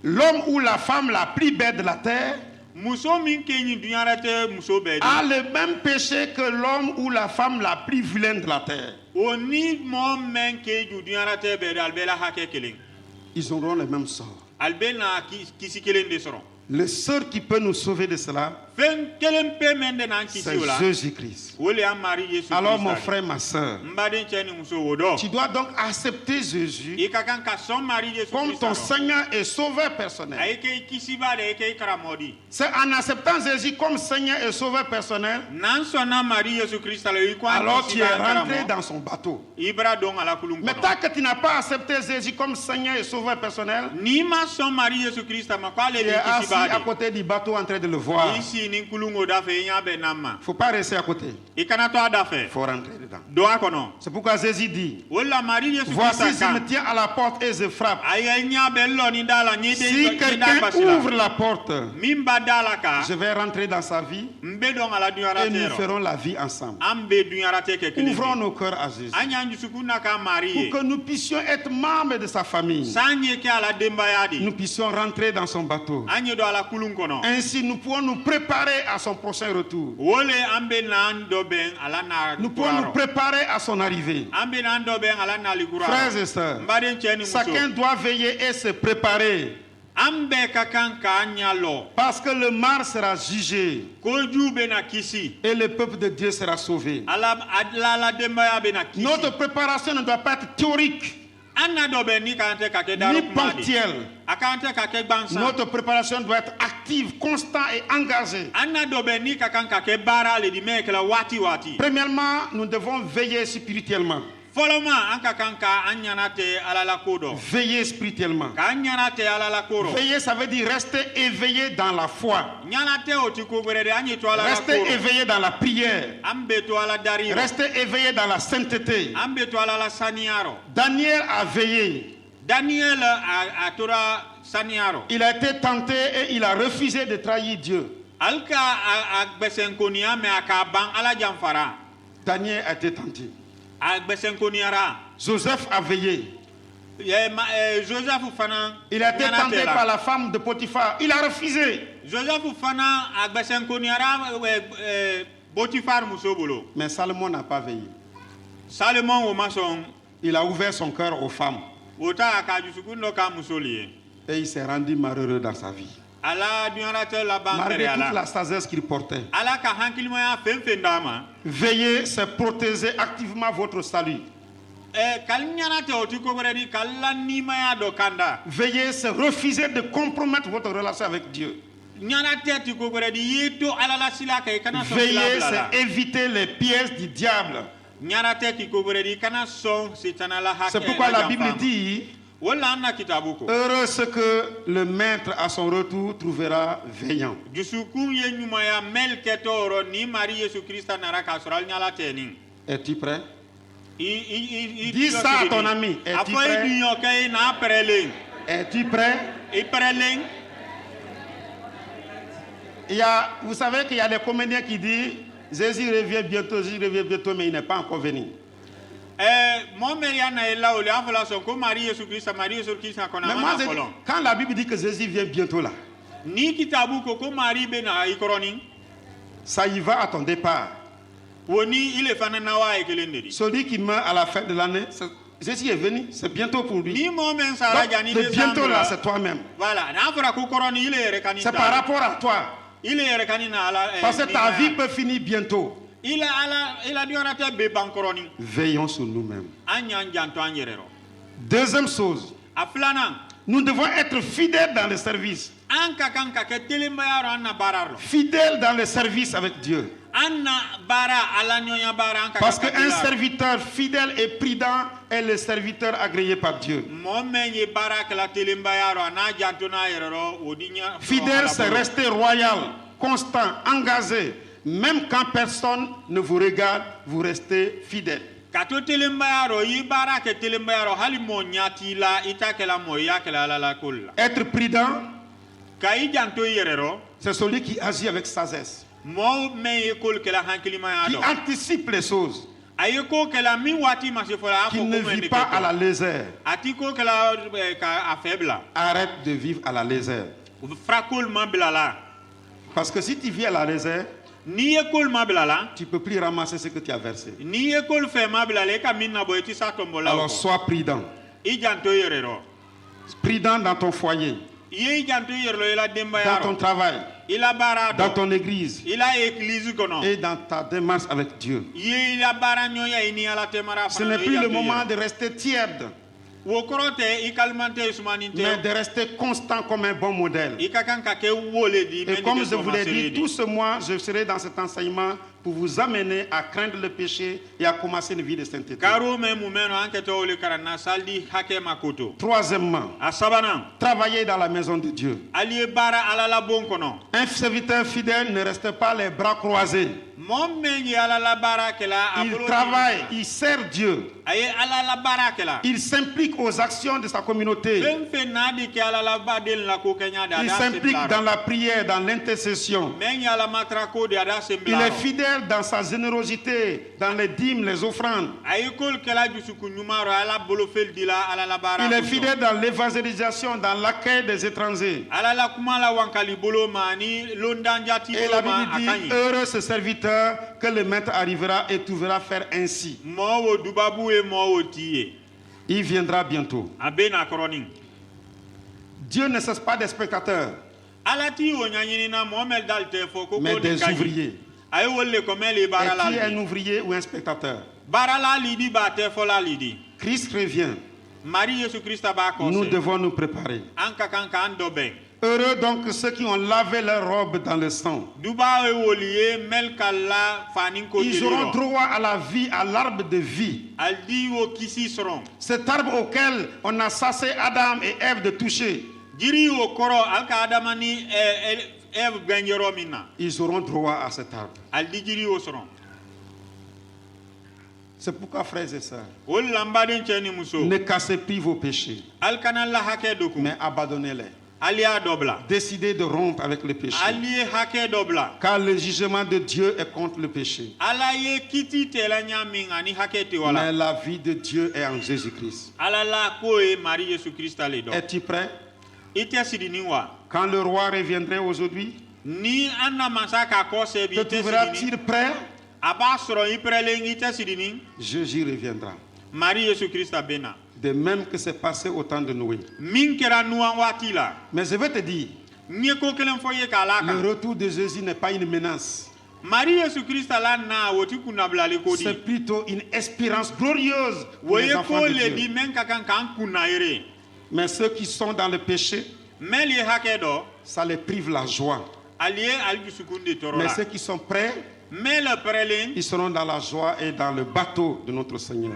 [SPEAKER 1] L'homme ou la femme la plus belle de la terre
[SPEAKER 2] Muso min kenyi dunyara te muso be.
[SPEAKER 1] a le même péché que l'homme ou la femme la plus vilaine de la terre.
[SPEAKER 2] Oni momen ke dunyara te be albela hake kele.
[SPEAKER 1] Ils auront le même sort.
[SPEAKER 2] Albena kisi kele de soron.
[SPEAKER 1] Le seul qui peut nous sauver de cela,
[SPEAKER 2] Fen kelen pe mende nan kisi
[SPEAKER 1] c'est
[SPEAKER 2] wala.
[SPEAKER 1] Jésus-Christ.
[SPEAKER 2] Wole am Marie Jésus
[SPEAKER 1] Alors mon
[SPEAKER 2] Christ.
[SPEAKER 1] frère, ma soeur,
[SPEAKER 2] Mbaden cheni muso wodo.
[SPEAKER 1] tu dois donc accepter Jésus
[SPEAKER 2] Ikakan ka son Marie Jésus
[SPEAKER 1] comme
[SPEAKER 2] Christ.
[SPEAKER 1] ton Seigneur et Sauveur personnel.
[SPEAKER 2] Ayeke kisi ba de eke karamodi.
[SPEAKER 1] C'est en acceptant Jésus comme Seigneur et Sauveur personnel,
[SPEAKER 2] Nan sona Marie Jésus Christ ala ikwa
[SPEAKER 1] alors
[SPEAKER 2] kisi
[SPEAKER 1] tu es
[SPEAKER 2] ba
[SPEAKER 1] rentré
[SPEAKER 2] karamo.
[SPEAKER 1] dans son bateau.
[SPEAKER 2] Ibra don ala kulum
[SPEAKER 1] Mais
[SPEAKER 2] kono.
[SPEAKER 1] tant que tu n'as pas accepté Jésus comme Seigneur et Sauveur personnel,
[SPEAKER 2] Ni ma son Marie Jésus Christ ma kwa le
[SPEAKER 1] tu es
[SPEAKER 2] kisi
[SPEAKER 1] assis
[SPEAKER 2] ba
[SPEAKER 1] à
[SPEAKER 2] de.
[SPEAKER 1] côté du bateau en train de le voir.
[SPEAKER 2] Ici ni kulungo da fe nya be namma.
[SPEAKER 1] Il ne faut pas rester à côté.
[SPEAKER 2] Ikana to ada fe.
[SPEAKER 1] Il faut rentrer dedans.
[SPEAKER 2] Do akono.
[SPEAKER 1] C'est pourquoi Jésus dit,
[SPEAKER 2] Wala Marie Jésus
[SPEAKER 1] voici,
[SPEAKER 2] Christ
[SPEAKER 1] je me
[SPEAKER 2] ka.
[SPEAKER 1] tiens à la porte et je frappe.
[SPEAKER 2] Aya nya be lo ni dala ni de
[SPEAKER 1] Si quelqu'un ouvre la porte,
[SPEAKER 2] Mimba dala ka.
[SPEAKER 1] je vais rentrer dans sa vie
[SPEAKER 2] Mbe don ala dunyara
[SPEAKER 1] et nous
[SPEAKER 2] te.
[SPEAKER 1] ferons la vie ensemble.
[SPEAKER 2] Ambe dunyara te ke kele.
[SPEAKER 1] Ouvrons nos cœurs à Jésus
[SPEAKER 2] Anya njusukuna ka Marie.
[SPEAKER 1] pour que nous puissions être membres de sa famille.
[SPEAKER 2] Sanye ke ala demba yadi.
[SPEAKER 1] Nous puissions rentrer dans son bateau.
[SPEAKER 2] Anye do ala kulun kono.
[SPEAKER 1] Ainsi, nous pouvons nous préparer à son prochain retour.
[SPEAKER 2] Wole ambe nan do ben ala na.
[SPEAKER 1] Nous pouvons nous préparer à son arrivée.
[SPEAKER 2] Ambe nan do ben ala na ligura.
[SPEAKER 1] Frères et sœurs,
[SPEAKER 2] Mbaden cheni muso.
[SPEAKER 1] chacun doit veiller et se préparer
[SPEAKER 2] Ambe kakan ka anya lo.
[SPEAKER 1] parce que le mal sera jugé
[SPEAKER 2] Ko jube na kisi.
[SPEAKER 1] et le peuple de Dieu sera sauvé.
[SPEAKER 2] Ala la demba ya be na kisi.
[SPEAKER 1] Notre préparation ne doit pas être théorique
[SPEAKER 2] Anna do ben ni kante ka ke
[SPEAKER 1] ni
[SPEAKER 2] daru kumadi.
[SPEAKER 1] ponctuelle.
[SPEAKER 2] Akante ka ke gbansa.
[SPEAKER 1] Notre préparation doit être active, constante et engagée.
[SPEAKER 2] Anna do ben ni kakan ka ke bara le di me kala wati wati.
[SPEAKER 1] Premièrement, nous devons veiller spirituellement.
[SPEAKER 2] Foloma anka kanka anyanate ala la kodo.
[SPEAKER 1] Veiller spirituellement.
[SPEAKER 2] Ka anyanate ala la koro.
[SPEAKER 1] Veiller, ça veut dire rester éveillé dans la foi.
[SPEAKER 2] Nyanate oti ko gwerede anyi to ala la
[SPEAKER 1] Rester
[SPEAKER 2] koro.
[SPEAKER 1] éveillé dans la prière.
[SPEAKER 2] Ambe to ala dari.
[SPEAKER 1] Rester éveillé dans la sainteté.
[SPEAKER 2] Ambe to ala la saniaro.
[SPEAKER 1] Daniel a veillé.
[SPEAKER 2] Daniel a tora saniaro.
[SPEAKER 1] Il a été tenté et il a refusé de trahir Dieu.
[SPEAKER 2] Alka a besenkonia me akaban ala jamfara.
[SPEAKER 1] Daniel a été tenté.
[SPEAKER 2] A besenkoniara.
[SPEAKER 1] Joseph a veillé.
[SPEAKER 2] Joseph fana.
[SPEAKER 1] Il a été tenté par la femme de Potiphar. Il a refusé.
[SPEAKER 2] Joseph fana a besenkoniara Potifar musobolo.
[SPEAKER 1] Mais Salomon n'a pas veillé.
[SPEAKER 2] Salomon o mason.
[SPEAKER 1] Il a ouvert son cœur aux femmes.
[SPEAKER 2] Ota akajusukundo ka musoliye.
[SPEAKER 1] Et il s'est rendu malheureux dans sa vie.
[SPEAKER 2] Ala dunyarate la
[SPEAKER 1] Malgré
[SPEAKER 2] bankere
[SPEAKER 1] toute
[SPEAKER 2] ala.
[SPEAKER 1] la sagesse qu'il portait.
[SPEAKER 2] Ala ka hankilimoya fenfendama.
[SPEAKER 1] Veillez, c'est protéger activement votre salut.
[SPEAKER 2] Kalnyanate oti kogoredi kallanimaya do kanda.
[SPEAKER 1] Veillez, c'est refuser de compromettre votre relation avec Dieu.
[SPEAKER 2] Nyanate ti kogoredi yeto ala la sila kay kana son
[SPEAKER 1] Veillez,
[SPEAKER 2] sila
[SPEAKER 1] c'est éviter les pièges du diable.
[SPEAKER 2] Nyanate ti kogoredi kana son sitana la hak.
[SPEAKER 1] C'est pourquoi la Bible dit,
[SPEAKER 2] wala anna kitabuko.
[SPEAKER 1] heureux ce que le maître à son retour trouvera veillant.
[SPEAKER 2] Jusukun ye nyumaya mel ketoro ni Marie Jésus Christ naraka soral nyala teni.
[SPEAKER 1] Es-tu prêt?
[SPEAKER 2] Dis
[SPEAKER 1] Dis ça à ton ami. Es-tu prêt? Es-tu prêt? Vous savez qu'il y a des comédiens qui disent Jésus revient bientôt, mais il n'est pas encore venu. Mais moi, quand la Bible dit que Jésus vient bientôt là, ça y va à ton départ. Celui qui meurt à la fin de l'année, Jésus est venu, c'est bientôt pour lui. Donc, le bientôt là, c'est toi-même. C'est par rapport à toi. Parce que ta vie peut finir bientôt. Veillons sur nous-mêmes. Deuxième chose, nous devons être fidèles dans le service. Fidèles dans le service avec Dieu. Parce qu'un serviteur fidèle et prudent est le serviteur agréé par Dieu. Fidèle, c'est rester royal, constant, engagé. Même quand personne ne vous regarde, vous restez fidèle. Être prudent, c'est celui qui agit avec sagesse, qui anticipe les choses, qui ne vit pas à la légère. Arrête de vivre à la légère. Parce que si tu vis à la légère, tu ne peux plus ramasser ce que tu as versé. Alors sois prudent. Prudent dans ton foyer, dans ton travail, dans ton église et dans ta démarche avec Dieu. Ce n'est plus le moment de rester tiède, mais de rester constant comme un bon modèle. Et comme je vous l'ai dit, tout ce mois, je serai dans cet enseignement pour vous amener à craindre le péché et à commencer une vie de sainteté. Troisièmement, travailler dans la maison de Dieu. Un serviteur fidèle ne reste pas les bras croisés. Il travaille, il sert Dieu. Il s'implique aux actions de sa communauté. Il s'implique dans la prière, dans l'intercession. Il est fidèle dans sa générosité, dans les dîmes, les offrandes. Il est fidèle dans l'évangélisation, dans l'accueil des étrangers. Et la Bible dit, heureux ce serviteur que le maître arrivera et tu verras faire ainsi. Il viendra bientôt. Dieu ne cesse pas des spectateurs, mais des ouvriers. Et qui est un ouvrier ou un spectateur? Christ revient. Nous devons nous préparer. Heureux donc ceux qui ont lavé leur robe dans le sang. Ils auront droit à la vie, à l'arbre de vie. Cet arbre auquel on a chassé Adam et Ève de toucher. Ils auront droit à cet arbre. C'est pourquoi, frères et sœurs, ne cassez plus vos péchés, mais abandonnez-les. Décidez de rompre avec le péché, car le jugement de Dieu est contre le péché. Mais la vie de Dieu est en Jésus-Christ. Es-tu prêt? Quand le roi reviendrait aujourd'hui, te trouvera-t-il prêt? Jésus reviendra. De même que c'est passé au temps de Noé. Mais je vais te dire, le retour de Jésus n'est pas une menace. C'est plutôt une espérance glorieuse pour les enfants de Dieu. Mais ceux qui sont dans le péché, ça les prive la joie. Mais ceux qui sont prêts, ils seront dans la joie et dans le bateau de notre Seigneur.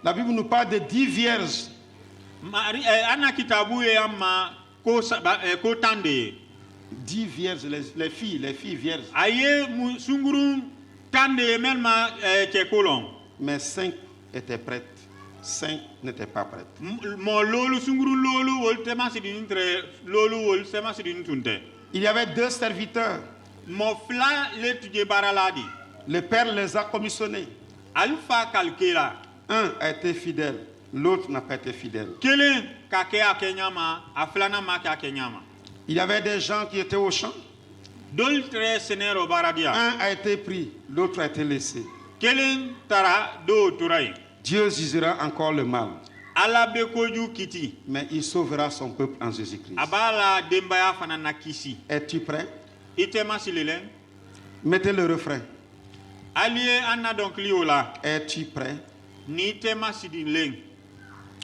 [SPEAKER 1] La Bible nous parle de 10 vierges. 10 vierges, les filles vierges. Mais 5 étaient prêtes. 5 n'étaient pas prêtes. Il y avait 2 serviteurs. Le Père les a commissionnés. Un a été fidèle, l'autre n'a pas été fidèle. Il y avait des gens qui étaient au champ. Un a été pris, l'autre a été laissé. Dieu jugera encore le mal, mais il sauvera son peuple en Jésus-Christ. Es-tu prêt? Mettez le refrain. Es-tu prêt?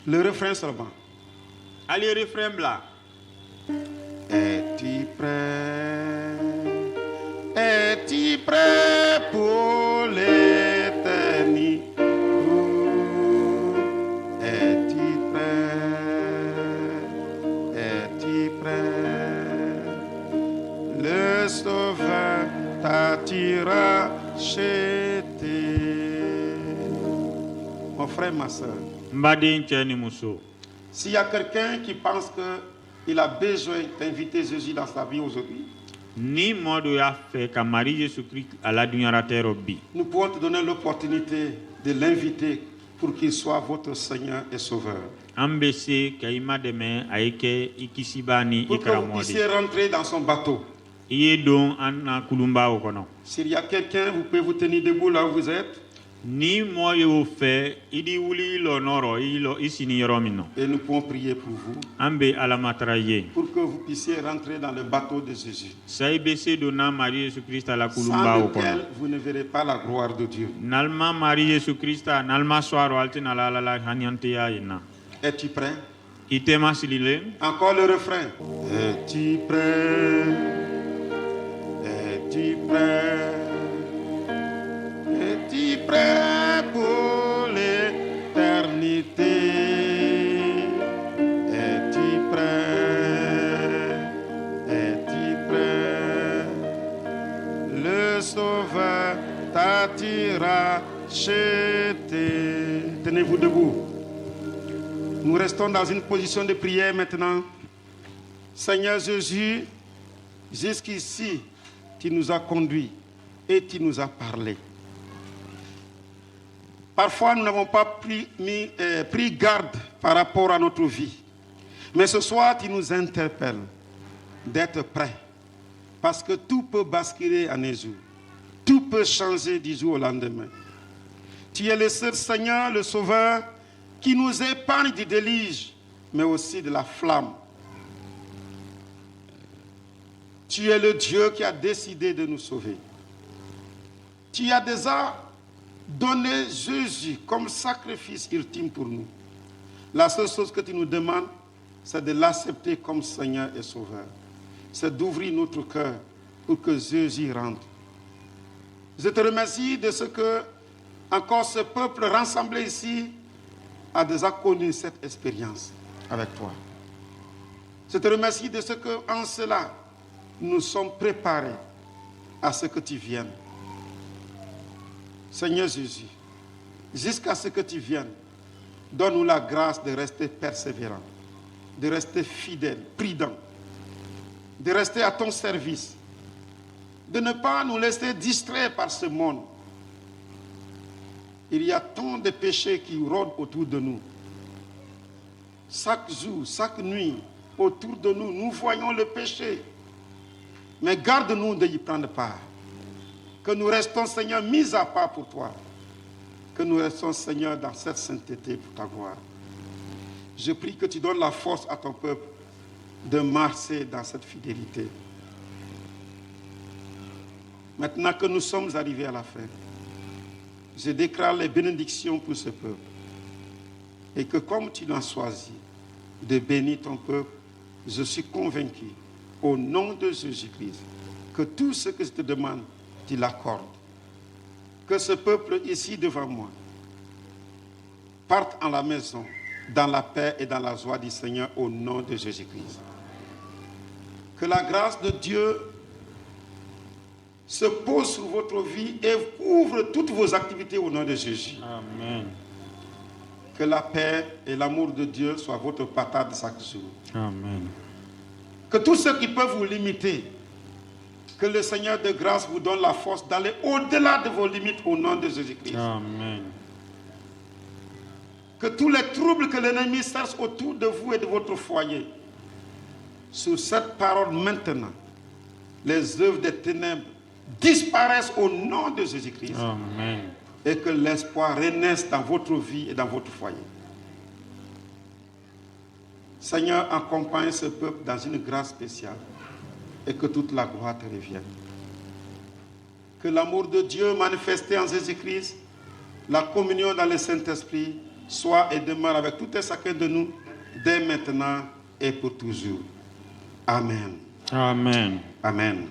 [SPEAKER 1] Le refrain seulement. Es-tu prêt? ma soeur,
[SPEAKER 2] Mbadi nche ni muso.
[SPEAKER 1] s'il y a quelqu'un qui pense qu'il a besoin d'inviter Jésus dans sa vie aujourd'hui,
[SPEAKER 2] Ni modo ya fe ka Marie Jésus Christ ala dunyara tero bi.
[SPEAKER 1] nous pouvons te donner l'opportunité de l'inviter pour qu'il soit votre Seigneur et Sauveur.
[SPEAKER 2] Ambese ka ima deme aike ikisibani
[SPEAKER 1] Pour que vous
[SPEAKER 2] ikaramodi.
[SPEAKER 1] puissiez rentrer dans son bateau.
[SPEAKER 2] Iye don anna kulumba okono.
[SPEAKER 1] S'il y a quelqu'un, vous pouvez vous tenir debout là où vous êtes.
[SPEAKER 2] Ni moyo fe idi wuli lo noro ilo isini yoromino.
[SPEAKER 1] Et nous pouvons prier pour vous,
[SPEAKER 2] Ambe ala matraye.
[SPEAKER 1] pour que vous puissiez rentrer dans le bateau de Jésus,
[SPEAKER 2] Sai bese dona Marie Jésus Christ ala kulumba
[SPEAKER 1] sans
[SPEAKER 2] okono.
[SPEAKER 1] lequel vous ne verrez pas la gloire de Dieu.
[SPEAKER 2] Nalma Marie Jésus Christ nalma soaro altina la la hanyante ya ina.
[SPEAKER 1] Es-tu prêt?
[SPEAKER 2] Itema silile.
[SPEAKER 1] Encore le refrain. Es-tu prêt? Es-tu prêt? Es-tu prêt pour l'éternité? Es-tu prêt? Es-tu prêt? Le Sauveur t'attira racheté. Tenez-vous debout. Nous restons dans une position de prière maintenant. Seigneur Jésus, jusqu'ici, tu nous as conduits et tu nous as parlé. Parfois, nous n'avons pas pris garde par rapport à notre vie. Mais ce soir, tu nous interpelles d'être prêts. Parce que tout peut basculer en un jour. Tout peut changer du jour au lendemain. Tu es le seul Seigneur, le Sauveur, qui nous épargne du déluge, mais aussi de la flamme. Tu es le Dieu qui a décidé de nous sauver. Tu as déjà donné Jésus comme sacrifice ultime pour nous. La seule chose que tu nous demandes, c'est de l'accepter comme Seigneur et Sauveur. C'est d'ouvrir notre cœur pour que Jésus rentre. Je te remercie de ce que encore ce peuple rassemblé ici a déjà connu cette expérience avec toi. Je te remercie de ce que en cela, nous sommes préparés à ce que tu viennes. Seigneur Jésus, jusqu'à ce que tu viennes, donne-nous la grâce de rester persévérants, de rester fidèles, prudents, de rester à ton service, de ne pas nous laisser distraire par ce monde. Il y a tant de péchés qui rôdent autour de nous. Chaque jour, chaque nuit, autour de nous, nous voyons le péché. Mais garde-nous de y prendre part. Que nous restons, Seigneur, mis à part pour toi. Que nous restons, Seigneur, dans cette sainteté pour ta gloire. Je prie que tu donnes la force à ton peuple de marcher dans cette fidélité. Maintenant que nous sommes arrivés à la fin, je déclare les bénédictions pour ce peuple. Et que comme tu l'as choisi de bénir ton peuple, je suis convaincu, au nom de Jésus-Christ, que tout ce que je te demande, tu l'accordes. Que ce peuple ici devant moi parte en la maison, dans la paix et dans la joie du Seigneur, au nom de Jésus-Christ. Que la grâce de Dieu se pose sur votre vie et couvre toutes vos activités au nom de Jésus.
[SPEAKER 2] Amen.
[SPEAKER 1] Que la paix et l'amour de Dieu soient votre patate chaque jour.
[SPEAKER 2] Amen.
[SPEAKER 1] Que tous ceux qui peuvent vous limiter, que le Seigneur de grâce vous donne la force d'aller au-delà de vos limites au nom de Jésus-Christ.
[SPEAKER 2] Amen.
[SPEAKER 1] Que tous les troubles que l'ennemi cherche autour de vous et de votre foyer, sur cette parole maintenant, les œuvres des ténèbres disparaissent au nom de Jésus-Christ.
[SPEAKER 2] Amen.
[SPEAKER 1] Et que l'espoir renaisse dans votre vie et dans votre foyer. Seigneur, accompagne ce peuple dans une grâce spéciale et que toute la gloire te revienne. Que l'amour de Dieu manifesté en Jésus-Christ, la communion dans le Saint-Esprit, soit et demeure avec tout et chacun de nous, dès maintenant et pour toujours. Amen.
[SPEAKER 2] Amen.
[SPEAKER 1] Amen.